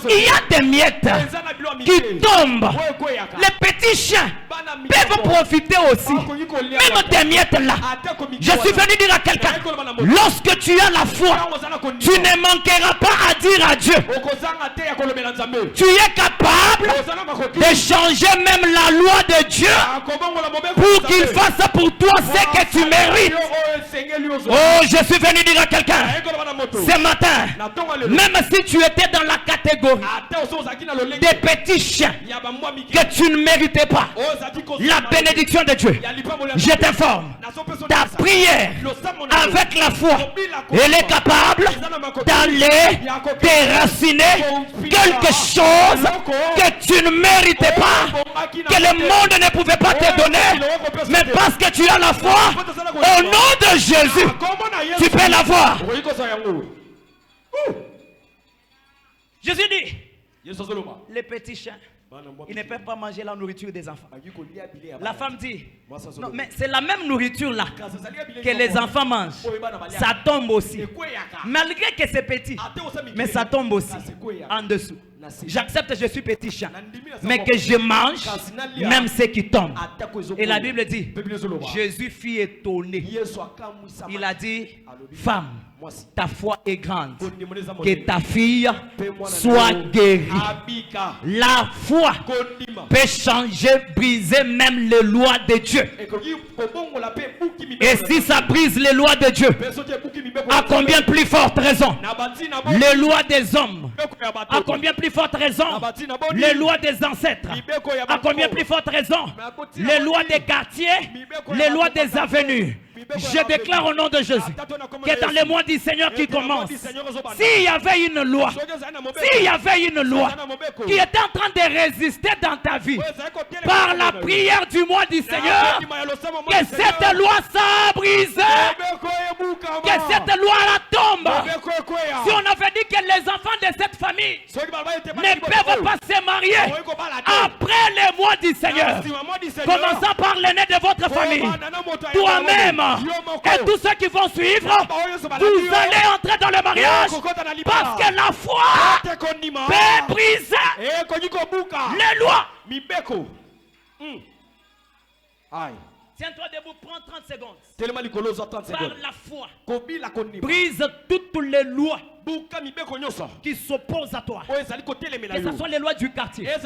Il y a des miettes qui tombent. Les petits chiens peuvent profiter aussi. Même des miettes là. Je suis venu dire à quelqu'un, lorsque tu as la foi, tu ne manqueras pas à dire à Dieu. Tu es capable de changer même la loi de Dieu pour qu'il fasse pour toi ce que tu mérites. Oh, je suis venu dire à quelqu'un ce matin, même si tu étais dans la catégorie des petits chiens que tu ne méritais pas la bénédiction de Dieu, je t'informe, ta prière avec la foi, elle est capable d'aller déraciner quelque chose que tu ne méritais pas, que le monde ne pouvait pas te donner, mais parce que tu as la foi, au nom de Jésus, tu peux l'avoir. Jésus dit, les petits chiens, Ils ne peuvent pas manger la nourriture des enfants. La femme dit, non, mais c'est la même nourriture là que les enfants mangent. Ça tombe aussi. Malgré que c'est petit, mais ça tombe aussi en dessous. J'accepte, je suis petit chat, mais que je mange même ce qui tombe. Et la Bible dit, Jésus fut étonné. Il a dit, femme, ta foi est grande, que ta fille soit guérie. La foi peut changer, briser même les lois de Dieu. Et si ça brise les lois de Dieu, à combien plus forte raison les lois des hommes? À combien plus forte raison les lois des ancêtres? À combien plus forte raison les lois des quartiers, les lois des avenues? Je déclare au nom de Jésus que dans les mois du Seigneur qui commence, s'il y avait une loi, qui était en train de résister dans ta vie, par la prière du mois du Seigneur, que cette loi soit brisée, que cette loi la tombe. Si on avait dit que les enfants de cette famille ne peuvent pas se marier après les mois du Seigneur, commençant par l'aîné de votre famille, toi-même et tous ceux qui vont suivre, vous allez entrer dans le mariage parce que la foi peut briser les lois. Tiens-toi debout, prends 30 secondes. Par la foi, brise toutes les lois qui s'opposent à toi. Que ce soit les lois du quartier, que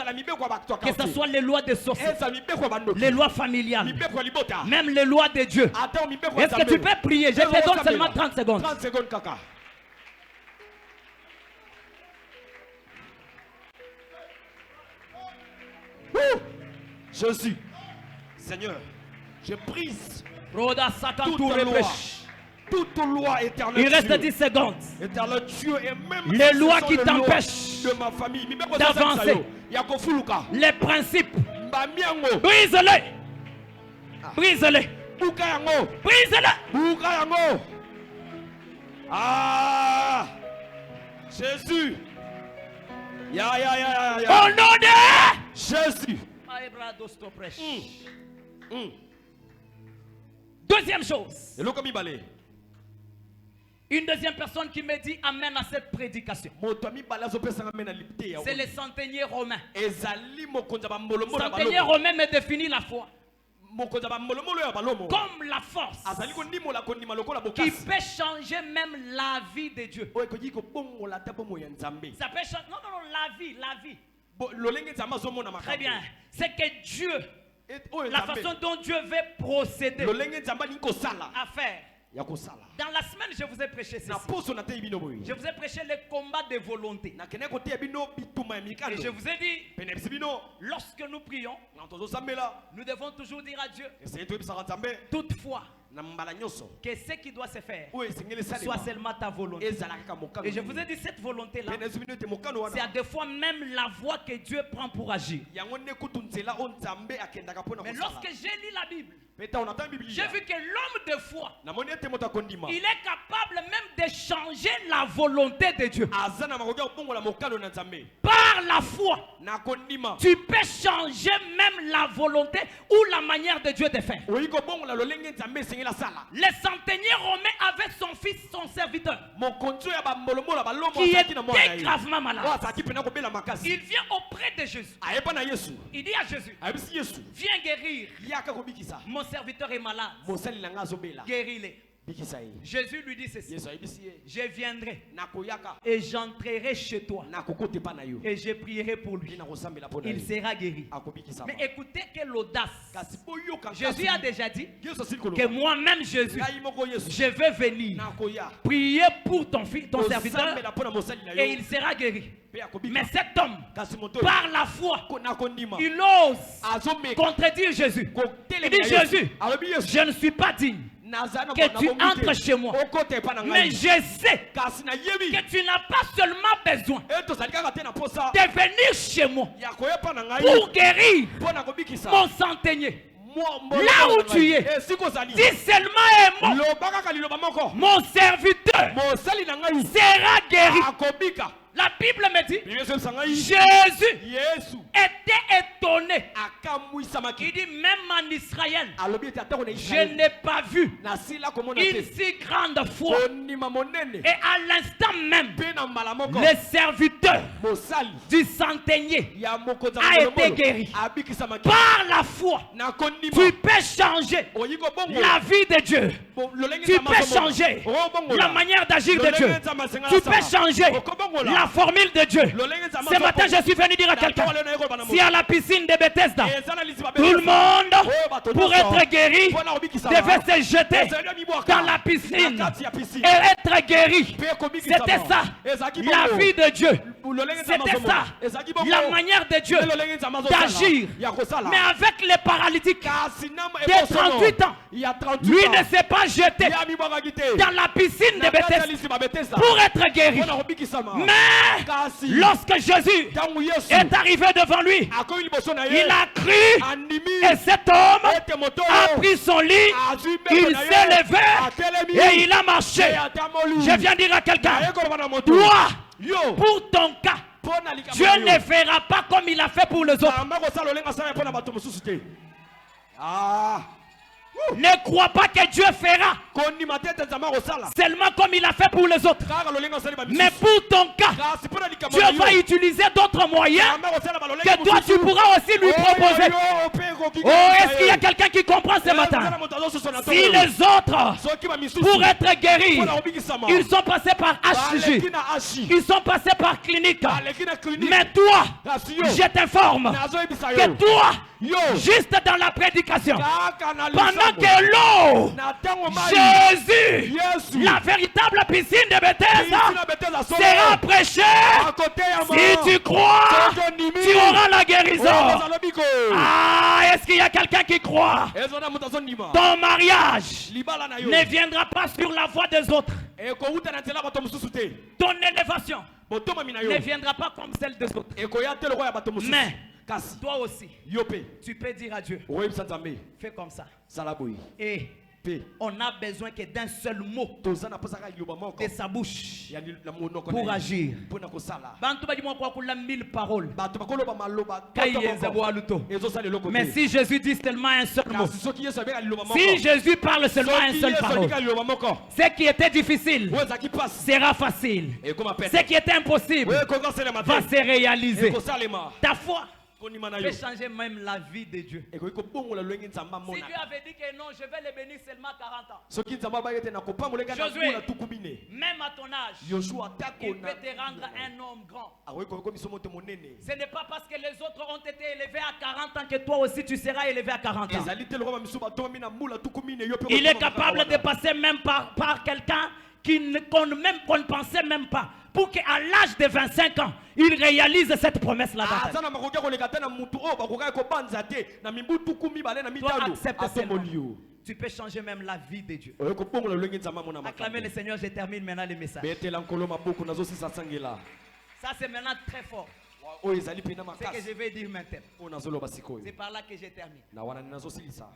ce soit les lois des sorciers, les lois familiales, même les lois de Dieu. Est-ce que tu peux prier? Je te donne seulement 30 secondes. 30 secondes, kaka. Jésus, Seigneur, je brise toute loi éternelle. Il reste 10 secondes. Éternel Dieu, et même les lois qui t'empêchent d'avancer, les principes, brise-les. Brise-les. Brise-les. Ah, Jésus. Au nom de Jésus. Deuxième chose. Une deuxième personne qui me dit amen à cette prédication, c'est le centenier romain. Centenier romain me définit la foi comme la force qui peut changer même la vie de Dieu. Ça peut changer, non, la vie. Très bien. C'est que Dieu, la façon dont Dieu veut procéder à faire. Dans la semaine, je vous ai prêché ceci. Je vous ai prêché le combat de volonté. Et je vous ai dit, lorsque nous prions, nous devons toujours dire à Dieu, toutefois, que ce qui doit se faire soit seulement ta volonté. Et je vous ai dit, cette volonté-là, c'est à des fois même la voie que Dieu prend pour agir. Mais lorsque j'ai lu la Bible, j'ai vu que l'homme de foi, il est capable même de changer la volonté de Dieu. Par la foi, tu peux changer même la volonté ou la manière de Dieu de faire. Le centenier romain avait son fils, son serviteur, qui était gravement malade. Il vient auprès de Jésus. Il dit à Jésus, viens guérir. Mon serviteur est malade. Guéris-le. Jésus lui dit ceci, je viendrai et j'entrerai chez toi et je prierai pour lui, il sera guéri. Mais écoutez quelle audace. Jésus a déjà dit que moi-même Jésus, je vais venir prier pour ton fils, ton serviteur, et il sera guéri. Mais cet homme, par la foi, il ose contredire Jésus. Il dit, Jésus, je ne suis pas digne que tu entres chez moi, mais je sais que tu n'as pas seulement besoin de venir chez moi pour guérir mon centenier. Là où tu es, dis seulement un mot, mon serviteur sera guéri. La Bible me dit, Bible ezoyebisa ngai Jésus Yesu était étonné. akamwisamaki Il dit, même en Israël, alobi ete atako na je Israel n'ai pas vu nasila komona une te si grande foi. konima monene Et à l'instant même, mpe na mbala moko le serviteur mosali du centenier ya mokonzi a été guéri. abikisamaki Par la foi, na konima tu peux changer oyi la kobongola vie de Dieu. lolenge Tu nzambe peux azomona. changer Okobongola. la manière d'agir de Lolenge Dieu. nzambe asenga Tu na peux sala. changer Okobongola. la formule de Dieu. Lolenge nzambe Ce matin, azomona. je suis venu dire à quelqu'un, si à la piscine de Bethesda, Eza na liziba tout le Bethesda. monde, Oh, bato pour nyonso. être guéri, Mpona kobikisama. devait se jeter Ezali mibwaka. dans la piscine Na kati ya piscine. et être guéri. Mpe kobikisama. C'était ça, Ezalaki la bongo. vie de Dieu. Lolenge nzambe C'était azomona. ça, Ezalaki bongo. la manière de Dieu Mpe lolenge nzambe azosala. d'agir. Ya kosala. Mais avec les paralytiques Kasi na de 38 ans, il y a 38 lui ans. ne s'est pas jeté Ya mibwakaki te. dans la piscine de Na kati ya Bethesda liziba Bethesda. pour être guéri. Mpona kobikisama. Mais Kasi. lorsque Jésus Ntango Yesu est arrivé devant lui, akomi liboso na ye. il a cru Andimi. et cet homme Ete moto a pris son lit, azwi mbeko il na ye. s'est levé Atelemi. et il a marché. Et atamoli. Je viens dire à quelqu'un, Aye koloba na moto. toi, Yo. pour ton cas, Mpona likambo Dieu na yo. ne fera pas comme il a fait pour les autres. Nzambe akosala olenga asala mpona bato mosusu te. Ah. Ne crois pas que Dieu fera Kondima te ete Nzambe akosala. seulement comme il a fait pour les autres. Kaka lolenga asali ba Mais misusu. pour ton cas, Kasi mpona likambo Dieu na yo. va utiliser d'autres moyens Nzambe akosala ba lolenga que toi mosusu. tu pourras aussi lui proposer. Oyo, mpe koki Oh, koki est-ce qu'il y a ye. quelqu'un qui comprend ce Ezala matin? moto azosusu na Si ntongo. les autres, Soki ba misusu. pour être guéris, Mpona kobikisama. ils sont passés par HJ, Baleki na ashi. ils sont passés par clinique. Baleki na clinique. Mais toi, Kasi yo. je t'informe Nazoyebisa que yo. toi, Yo. juste dans la prédication, Kaka na pendant lisambo. que l'eau, Na ntango mai. Jésus, Yesu. la véritable piscine de Bethesda, Piscine Bethesda solo. sera prêchée. À côté ya Si mama. tu crois, tu auras la guérison. Ah, est-ce qu'il y a quelqu'un qui croit? Ton mariage libala na yo ne viendra pas sur la voie des autres. ekouta na nzela bato mosusu te Ton élévation botomami na yo ne viendra pas comme celle des autres. ekoya te lokola ya bato mosusu Mais kasi toi aussi, yo mpe tu peux dire à Dieu, okoyebisa nzambe fais comme ça. sala boye Et mpe on a besoin que d'un seul mot toza na mposa kaka liloba moko de sa bouche ya na monoko pour na ye agir. mpona kosala Bantu badimwa kwa kula 1000 paroles. bato bakoloba maloba Kayenza boaluto. ezosala eloko Mais te si Jésus dit seulement un seul mot, kasi soki yesu abeka liloba moko si Jésus parle seulement un soki seul yesu parole, abika liloba moko ce qui était difficile oyo ezalaki mpasi sera facile. ekoma Ce pete qui était impossible oyo ekoki kosalema va te se réaliser. ekosalema Ta foi kondima na peut yo changer même la vie de Dieu. ekoki kobongola lolenge nzambe Si amona Dieu avait dit que non, je vais les bénir seulement 40 ans, soki nzambe abai ete nakopambola eka na Josué. mbula tuku mine même à ton âge, yoshua atako il peut te rendre un homme grand. akoki kokomisa moto monene Ce n'est pas parce que les autres ont été élevés à 40 ans que toi aussi tu seras élevé à 40 ans. ezali te lokola bamisu batomami na mbula tuku mine yo mpe Il est kokoma capable kaka de wana. passer même par quelqu'un qu'on ne pensait même pas. Pour qu'à l'âge de 25 ans, il réalise cette promesse-là. dans ta vie. aza na makoki ya koleka te na mutu oyo bakokaki kobanza te na mibu tuku mibale na Toi, mitano accepte seulement. atomboli yo Tu peux changer même la vie de Dieu. oyo kobongola lolenge nzambe amona Acclamez le Seigneur, je termine maintenant le message. betela nkolo maboko nazosisa sangela Ça c'est maintenant très fort. oyo ezali mpena Ce que makasi je vais dire maintenant. oyo nazoloba sikoyo C'est par là que je termine. na wana nazosilisa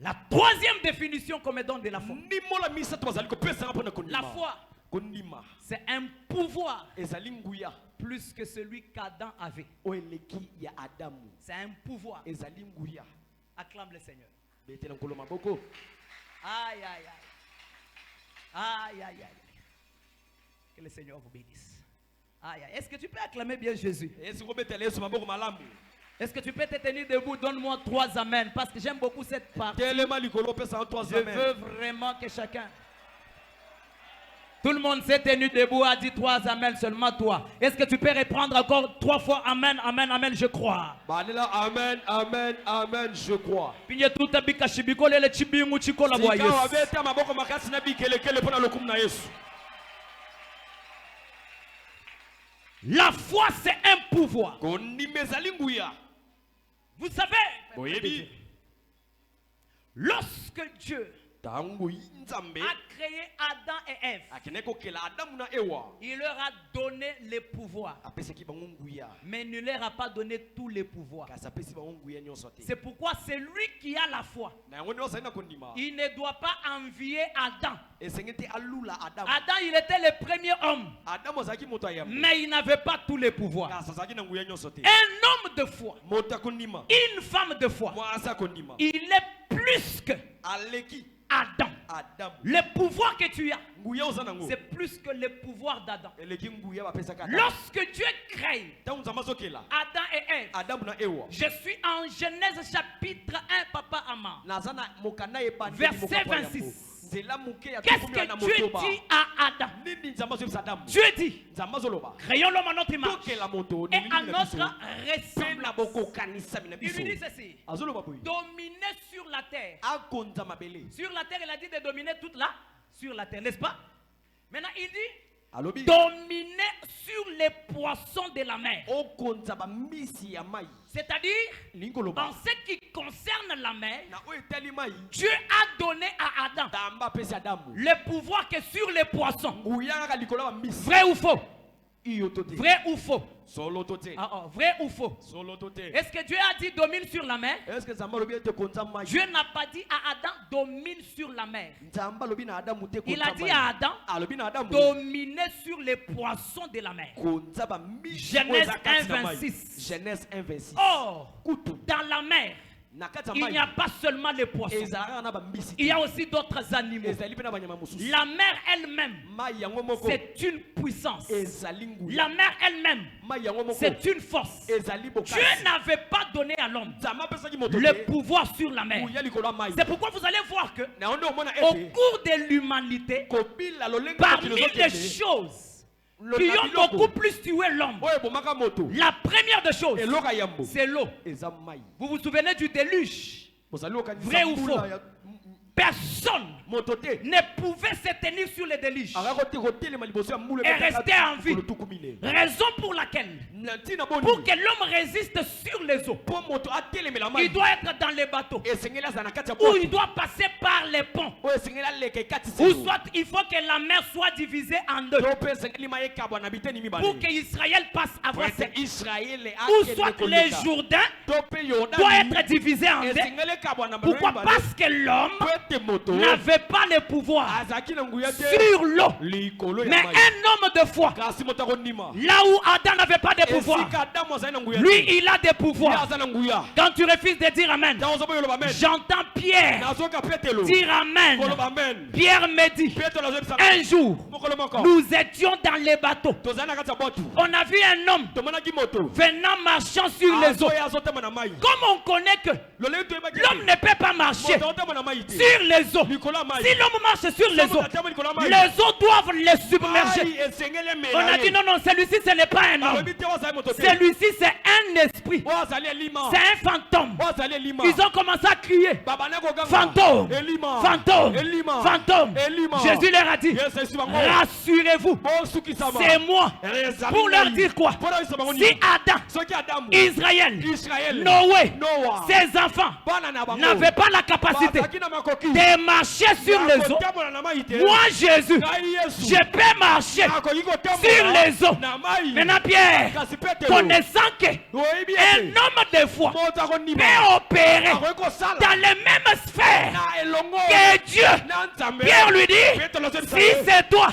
La troisième définition qu'on me donne de la foi. ndimola misato bazali kopesanga mpona La kondima foi, kondima c'est un pouvoir ezali nguya plus que celui qu'Adam avait. oyo eleki ya adamu C'est un pouvoir. ezali nguya Acclame le Seigneur. betela nkolo maboko Aïe, aïe, aïe. Aïe, aïe, aïe. Que le Seigneur vous bénisse. Aïe, aïe. Est-ce que tu peux acclamer bien Jésus? esi kobetela yesu maboko malamu Est-ce que tu peux te tenir debout? Donne-moi 3 amens. Parce que j'aime beaucoup cette partie. telema likolo opesanga Je 3 veux vraiment que chacun... Tout le monde s'est tenu debout, a dit 3 amens, seulement toi. Est-ce que tu peux reprendre encore 3 fois amen, amen, amen, je crois. balela amen amen amen je crois Pinye tuta bika shibiko lele chibingu chiko la boye. sika wabeta maboko makasi na bikelekele mpona lokumu na yesu La foi, c'est un pouvoir. kondima ezali nguya Vous savez, boyebi lorsque Dieu a créé Adam et Ève. Il leur a donné les pouvoirs. Mais il ne leur a pas donné tous les pouvoirs. C'est pourquoi c'est lui qui a la foi. Il ne doit pas envier Adam. Adam, il était le premier homme. Mais il n'avait pas tous les pouvoirs. Un homme de foi, une femme de foi, il est plus que Adam. Le pouvoir que tu as, c'est plus que le pouvoir d'Adam. Lorsque Dieu crée Adam et Ève, je suis en Genèse chapitre 1, Papa Ama, verset 26. Qu'est-ce que Dieu dit à Adam? Dieu dit, créons l'homme à notre image et à notre ressemblance. Il lui dit ceci: dominer sur la terre. Sur la terre, il a dit de dominer toute sur la terre, n'est-ce pas? Maintenant, il dit dominer sur les poissons de la mer. C'est-à-dire, en ce qui concerne la mer, Dieu a donné à Adam le pouvoir que sur les poissons. Vrai ou faux? Vrai ou faux? Vrai ou faux? Est-ce que Dieu a dit domine sur la mer? Dieu n'a pas dit à Adam domine sur la mer. Il a dit à Adam dominer sur les poissons de la mer. Genèse 1:26. Or, dans la mer, il n'y a pas seulement les poissons, il y a aussi d'autres animaux. La mer elle-même, c'est une puissance. La mer elle-même, c'est une force. Dieu n'avait pas donné à l'homme le pouvoir sur la mer. C'est pourquoi vous allez voir que au cours de l'humanité, parmi les choses qui ont beaucoup plus tué l'homme, la première des choses, c'est l'eau. Vous vous souvenez du déluge? Vrai ou faux? Personne ne pouvait se tenir sur le déluge et rester en vie. Raison pour laquelle, pour que l'homme résiste sur les eaux, il doit être dans les bateaux, ou il doit passer par les ponts, ou soit il faut que la mer soit divisée en deux pour que Israël passe à voir, ou soit le Jourdain doit être divisé en deux. Pourquoi? Parce que l'homme n'avait pas le pouvoir sur l'eau. Mais un homme de foi, là où Adam n'avait pas de pouvoir, lui il a des pouvoirs. Quand tu refuses de dire amen, j'entends Pierre dire amen. Pierre me dit, un jour nous étions dans les bateaux, on a vu un homme venant marchant sur les eaux. Comme on connaît que l'homme ne peut pas marcher sur les eaux, si l'homme marche sur les eaux doivent les submerger. On a dit non, celui-ci ce n'est pas un homme, celui-ci c'est un esprit, c'est un fantôme. Ils ont commencé à crier fantôme, fantôme, fantôme. Jésus leur a dit, rassurez-vous, c'est moi. Pour leur dire quoi? Si Adam, Israël, Noé, ses enfants n'avaient pas la capacité de marcher sur les eaux, moi Jésus, je peux marcher sur les eaux. Maintenant Pierre, connaissant qu'un homme de foi peut opérer dans les mêmes sphères que Dieu, Pierre lui dit, si c'est toi,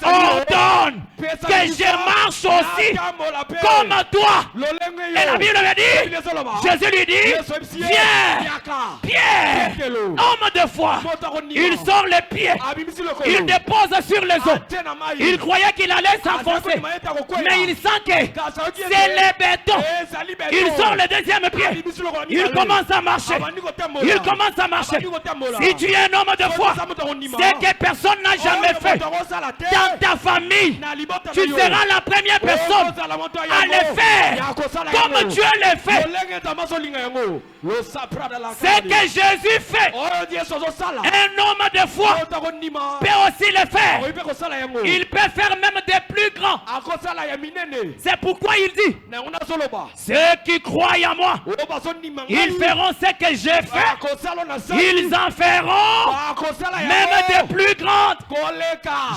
ordonne que je marche aussi comme toi. Et la Bible me dit, Jésus lui dit, viens. Pierre, homme de foi, il sort les pieds, il dépose sur les eaux. Il croyait qu'il allait s'enfoncer, mais il sent que c'est le béton. Il sort le deuxième pied, il commence à marcher. Il commence à marcher. Si tu es un homme de foi, c'est que personne n'a jamais fait dans ta famille, tu seras la première personne à le faire comme Dieu le fait. Ce que Jésus fait, Un homme de foi peut aussi le faire. Il peut faire même des plus grands. C'est pourquoi il dit, ceux qui croient en moi, ils feront ce que j'ai fait. Ils en feront même des plus grandes.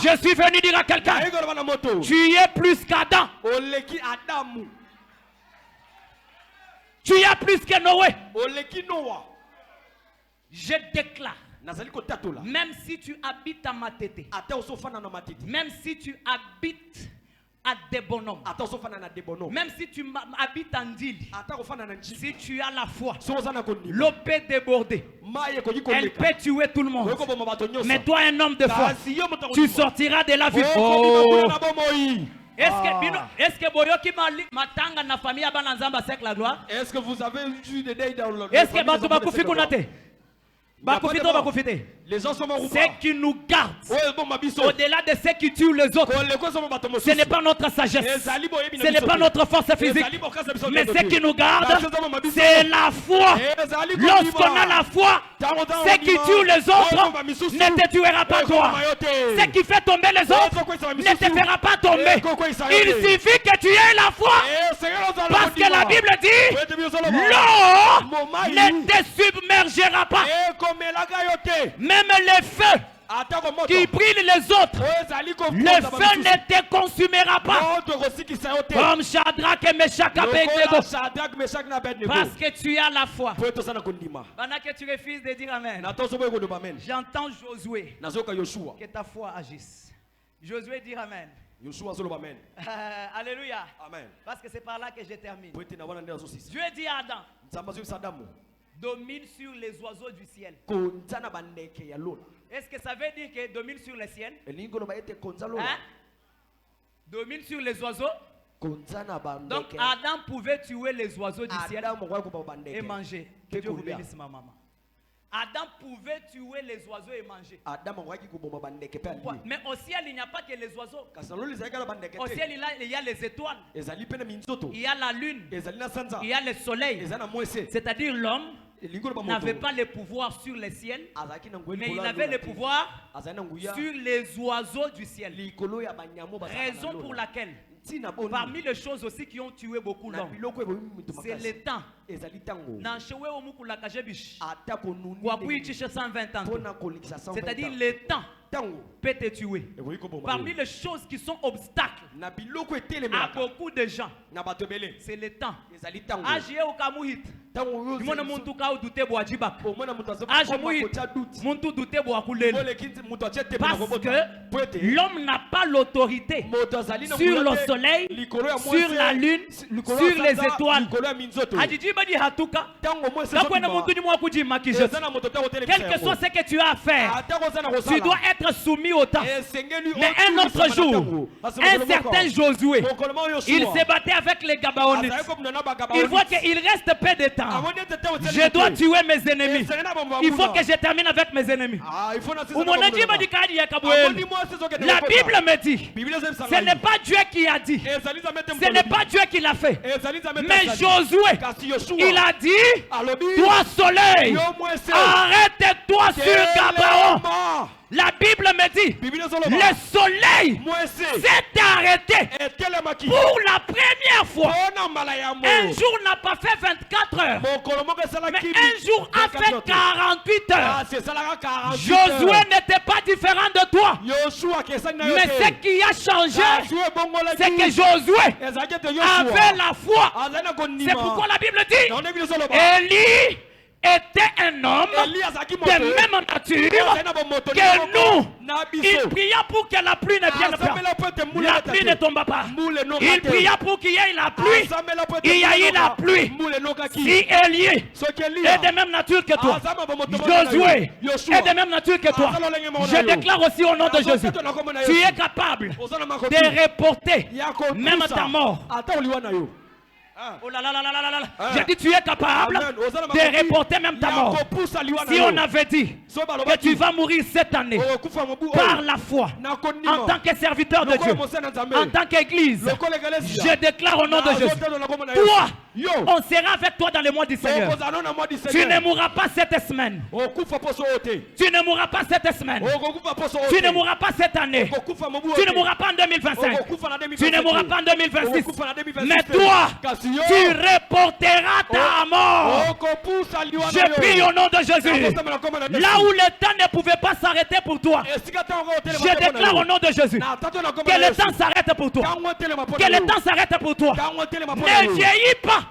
Je suis venu dire à quelqu'un, tu es plus qu'Adam. Tu es plus que Noé. Je déclare, même si tu habites à Matete, même si tu habites à des bonhommes, même si tu habites en Dili, si tu as la foi, l'eau peut déborder, elle peut tuer tout le monde. Mais toi, un homme de foi, tu sortiras de la vie. Est-ce que Boyoki Matanga na famille Abananzamba sec la gloire? Est-ce que vous avez vu des deuils dans le... Est-ce que Batu Bakufi Kunate? Les gens sont morts. Ce qui nous garde au-delà de ceux qui tuent les autres, ce n'est pas notre sagesse, ce n'est pas notre force physique, mais ce qui nous garde, c'est la foi. Lorsqu'on a la foi, ce qui tue les autres ne te tuera pas toi. Ce qui fait tomber les autres ne te fera pas tomber. Il suffit que tu aies la foi, parce que la Bible dit, l'eau ne te submergera pas. Même les feux qui brûlent les autres, le feu ne te consumera pas. Comme Shadrach et Meshach Abednego. Parce que tu as la foi. Pendant que tu refuses de dire Amen, j'entends Josué. Que ta foi agisse. Josué dire Amen. Alléluia. Parce que c'est par là que je termine. Dieu dit à Adam, domine sur les oiseaux du ciel. Est-ce que ça veut dire que domine sur le ciel? Hein? Domine sur les oiseaux. Donc Adam pouvait tuer les oiseaux du ciel et manger. Que Dieu vous bénisse, ma maman. Adam pouvait tuer les oiseaux et manger. Mais au ciel, il n'y a pas que les oiseaux. Au ciel, il y a les étoiles. Il y a la lune. Il y a le soleil. C'est-à-dire l'homme n'avait pas le pouvoir sur le ciel, mais il avait le pouvoir sur les oiseaux du ciel. Raison pour laquelle, parmi les choses aussi qui ont tué beaucoup l'homme, c'est le temps. C'est-à-dire le temps peut te tuer. Parmi les choses qui sont obstacles à beaucoup de gens, c'est le temps. Ajiye ukamuhit. Dimona muntu ka udute bwa jibap. Ajimuhit. Muntu dute bwa kulele. Parce que l'homme n'a pas l'autorité sur le soleil, sur la lune, sur les étoiles. Ajijiba di hatuka. Kakwena muntu ni mwa kujima kijesi. Quel que soit ce que tu as à faire, tu dois être soumis au temps. Mais un autre jour, un certain Josué, il se battait avec les Gabaonites. Il voit qu'il reste peu de temps. Je dois tuer mes ennemis. Il faut que je termine avec mes ennemis. La Bible me dit, ce n'est pas Dieu qui a dit, ce n'est pas Dieu qui l'a fait, mais Josué, il a dit, toi soleil, arrête-toi sur Gabaon. La Bible me dit, le soleil s'est arrêté pour la première fois. Un jour n'a pas fait 24 heures, mais un jour a fait 48 heures. Josué n'était pas différent de toi. Mais ce qui a changé, c'est que Josué avait la foi. C'est pourquoi la Bible dit, Élie était un homme de même nature que nous. Il pria pour que la pluie ne vienne pas. La pluie ne tomba pas. Il pria pour qu'il y ait la pluie. Il y a eu la pluie. Si Élie est de même nature que toi, Josué est de même nature que toi, je déclare aussi au nom de Jésus, tu es capable de reporter même ta mort. Oh là là là là là là là. J'ai dit tu es capable de reporter même ta mort. Si on avait dit que tu vas mourir cette année par la foi en tant que serviteur de Dieu, en tant qu'église, je déclare au nom de Jésus, toi, on sera avec toi dans le mois du Seigneur. Tu ne mourras pas cette semaine. Tu ne mourras pas cette semaine. Tu ne mourras pas cette année. Tu ne mourras pas en 2025. Tu ne mourras pas en 2026. Mais toi, tu reporteras ta mort. Je prie au nom de Jésus. Là où le temps ne pouvait pas s'arrêter pour toi, je déclare au nom de Jésus que le temps s'arrête pour toi. Que le temps s'arrête pour toi. Ne vieillis pas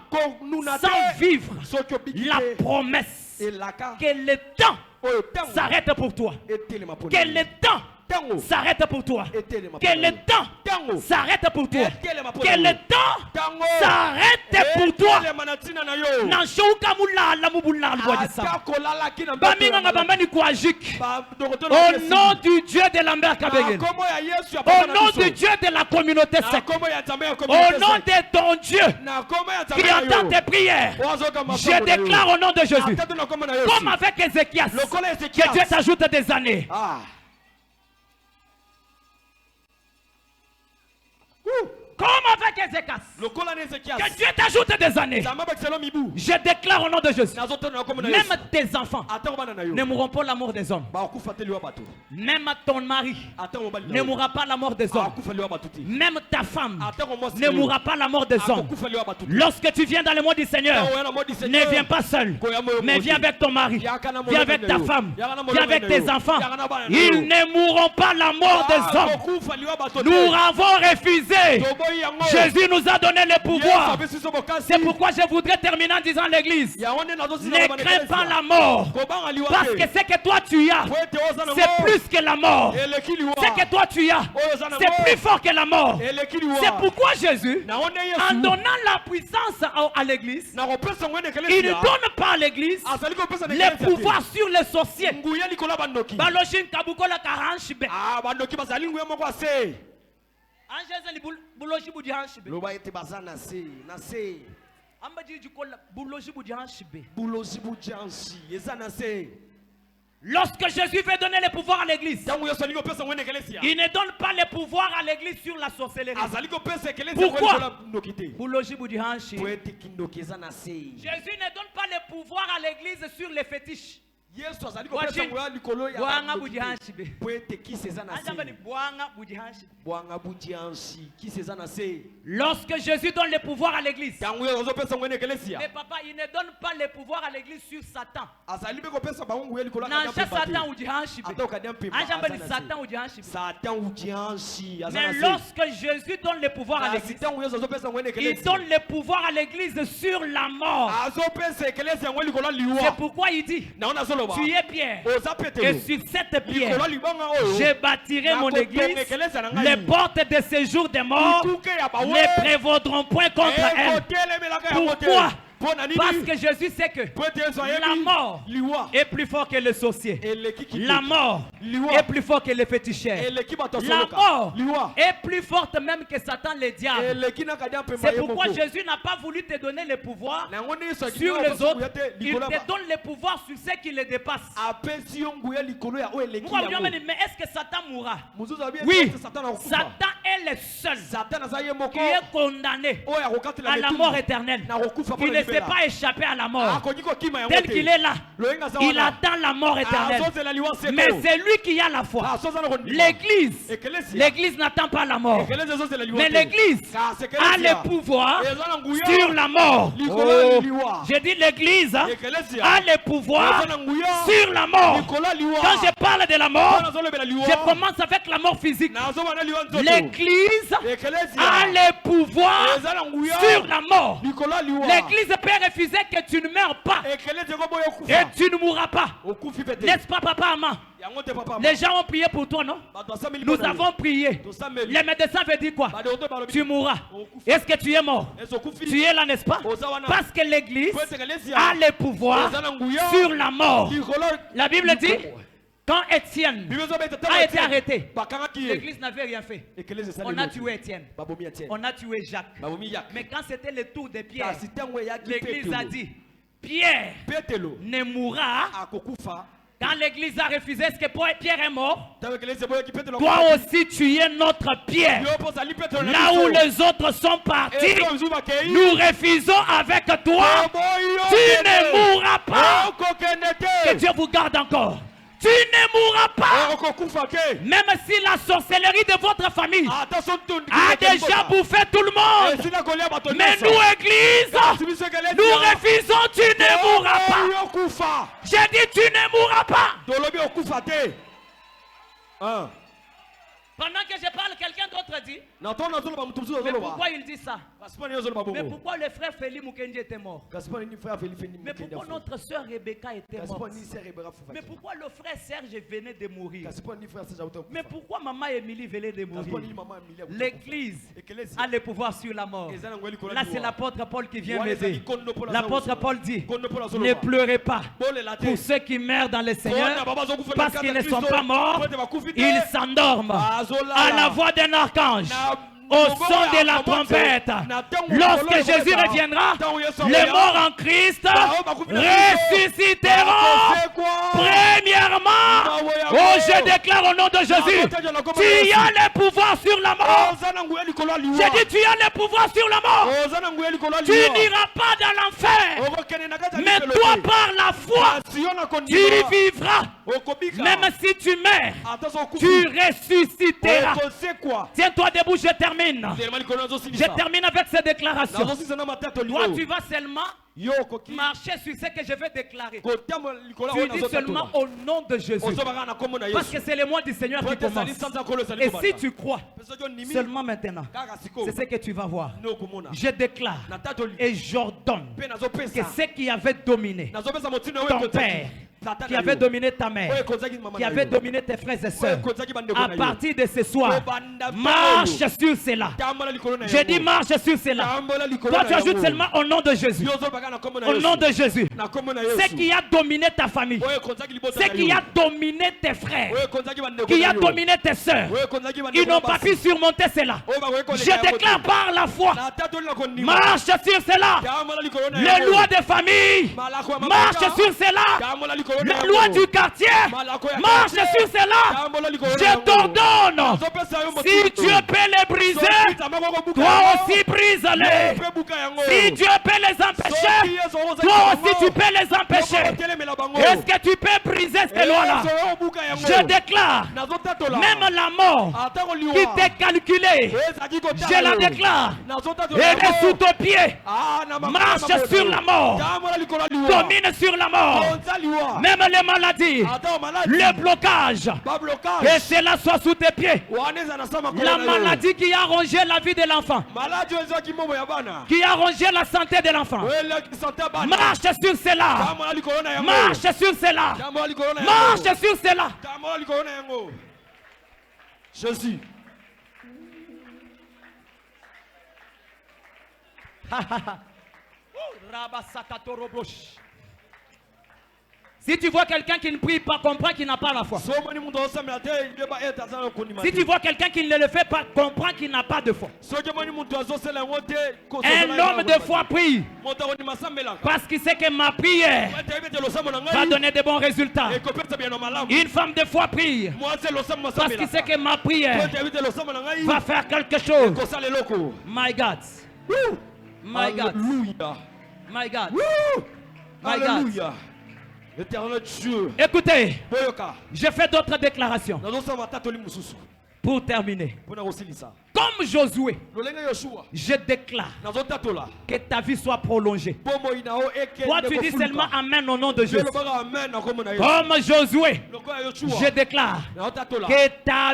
sans vivre la promesse que le temps s'arrête pour toi. Que le temps s'arrête pour toi. Que le temps s'arrête pour toi. Que le temps s'arrête pour toi. Au nom du Dieu de la mère Kabengel, au nom du Dieu de la communauté sec, au nom de ton Dieu qui entend tes prières, je déclare au nom de Jésus, comme avec Ézéchias, que Dieu t'ajoute des années. Comme avec Ézéchias, que Dieu t'ajoute des années. Je déclare au nom de Jésus, même tes enfants ne mourront pas la mort des hommes. Même ton mari ne mourra pas la mort des hommes. Même ta femme ne mourra pas la mort des hommes. Lorsque tu viens dans le mois du Seigneur, ne viens pas seul, mais viens avec ton mari, viens avec ta femme, viens avec tes enfants. Ils ne mourront pas la mort des hommes. Nous avons refusé. Jésus nous a donné le pouvoir. C'est pourquoi je voudrais terminer en disant à l'église, ne crains pas la mort, parce que ce que toi tu as, c'est plus que la mort. Ce que toi tu as, c'est plus fort que la mort. C'est pourquoi Jésus, en donnant la puissance à l'église, il ne donne pas à l'église le pouvoir sur les sorciers. Lorsque Jésus veut donner le pouvoir à l'église, il ne donne pas le pouvoir à l'église sur la sorcellerie. Pourquoi? Jésus ne donne pas le pouvoir à l'église sur les fétiches. Lorsque Jésus donne le pouvoir à l'église, mais papa, il ne donne pas le pouvoir à l'église sur Satan. Mais lorsque Jésus donne le pouvoir à l'église, il donne le pouvoir à l'église sur la mort. C'est pourquoi il dit, tu es Pierre, et sur cette pierre, je bâtirai mon église. Les portes de séjour des morts ne prévaudront point contre elle. Pourquoi? Parce que Jésus sait que la mort est plus fort que le sorcier. La mort est plus fort que le féticheur. La mort est plus forte même que Satan le diable. C'est pourquoi Jésus n'a pas voulu te donner le pouvoir sur les autres. Il te donne le pouvoir sur ceux qui le dépassent. Mais est-ce que Satan mourra? Oui, Satan est le seul qui est condamné à la mort éternelle. Il ne s'est pas échappé à la mort. Tel qu'il est là, il attend la mort éternelle. Mais c'est lui qui a la foi. L'église n'attend pas la mort. Mais l'église a le pouvoir sur la mort. J'ai dit l'église a le pouvoir sur la mort. Quand je parle de la mort, je commence avec la mort physique. L'église a le pouvoir sur la mort. L'église peut refuser que tu ne meurs pas et tu ne mourras pas. N'est-ce pas, papa, maman? Les gens ont prié pour toi, non? Nous avons prié. Les médecins veulent dire quoi? Tu mourras. Est-ce que tu es mort? Tu es là, n'est-ce pas? Parce que l'église a le pouvoir sur la mort. La Bible dit, quand Étienne a été arrêté, l'église n'avait rien fait. On a tué Étienne. On a tué Jacques. Mais quand c'était le tour de Pierre, l'église a dit, Pierre ne mourra Quand l'église a refusé, est-ce que Pierre est mort? Toi aussi tu es notre Pierre. Là où les autres sont partis, nous refusons avec toi. Tu ne mourras pas. Que Dieu vous garde encore. Tu ne mourras pas. Même si la sorcellerie de votre famille a déjà bouffé tout le monde. Mais nous, église, nous refusons, tu ne mourras pas. J'ai dit, tu ne mourras pas. Pendant que je parle, quelqu'un d'autre dit. Mais pourquoi il dit ça? Mais pourquoi le frère Félix Mukendi était mort? Mais pourquoi notre soeur Rebecca était morte? Mais pourquoi le frère Serge venait de mourir? Mais pourquoi maman Émilie venait de mourir? L'église a le pouvoir sur la mort. Là, c'est l'apôtre Paul qui vient m'aider. L'apôtre Paul dit, ne pleurez pas pour ceux qui meurent dans le Seigneur, parce qu'ils ne sont pas morts, ils s'endorment. À la voix d'un archange, au son de la trompette, lorsque Jésus reviendra, les morts en Christ ressusciteront. Premièrement, je déclare au nom de Jésus, tu as le pouvoir sur la mort. J'ai dit, tu as le pouvoir sur la mort. Tu n'iras pas dans l'enfer, mais toi par la foi, tu vivras. Même si tu meurs, tu ressusciteras. Tiens-toi debout, je termine. Je termine avec ces déclarations. Toi, tu vas seulement marcher sur ce que je vais déclarer. Tu dis seulement au nom de Jésus. Parce que c'est le mois du Seigneur qui commence. Et si tu crois, seulement maintenant, c'est ce que tu vas voir. Je déclare et j'ordonne que ce qui avait dominé ton père, qui avait dominé ta mère, qui avait dominé tes frères et sœurs, à partir de ce soir, marche sur cela. Je dis marche sur cela. Toi tu ajoutes seulement au nom de Jésus. Au nom de Jésus. Ce qui a dominé ta famille, ce qui a dominé tes frères, qui a dominé tes sœurs, ils n'ont pas pu surmonter cela. Je déclare par la foi, marche sur cela. Les lois de famille, marche sur cela. La loi du quartier, marche sur cela. Je t'ordonne, si Dieu peut les briser, toi aussi brise-les. Si Dieu peut les empêcher, toi aussi tu peux les empêcher. Est-ce que tu peux briser ces lois-là? Je déclare, même la mort qui t'est calculée, je la déclare. Elle est sous tes pieds. Marche sur la mort. Domine sur la mort. Même les maladies, le blocage, que cela soit sous tes pieds. La maladie qui a rongé la vie de l'enfant, qui a rongé la santé de l'enfant, marche sur cela. Marche sur cela. Marche sur cela. Jésus. Si tu vois quelqu'un qui ne prie pas, comprends qu'il n'a pas la foi. Si tu vois quelqu'un qui ne le fait pas, comprends qu'il n'a pas de foi. Un homme de foi prie parce qu'il sait que ma prière va donner de bons résultats. Une femme de foi prie parce qu'il sait que ma prière va faire quelque chose. My God. My God. My God. My God. Écoutez, je fais d'autres déclarations pour terminer. Comme Josué, je déclare que ta vie soit prolongée. Toi tu dis seulement Amen au nom de Jésus. Comme Josué, je déclare que ta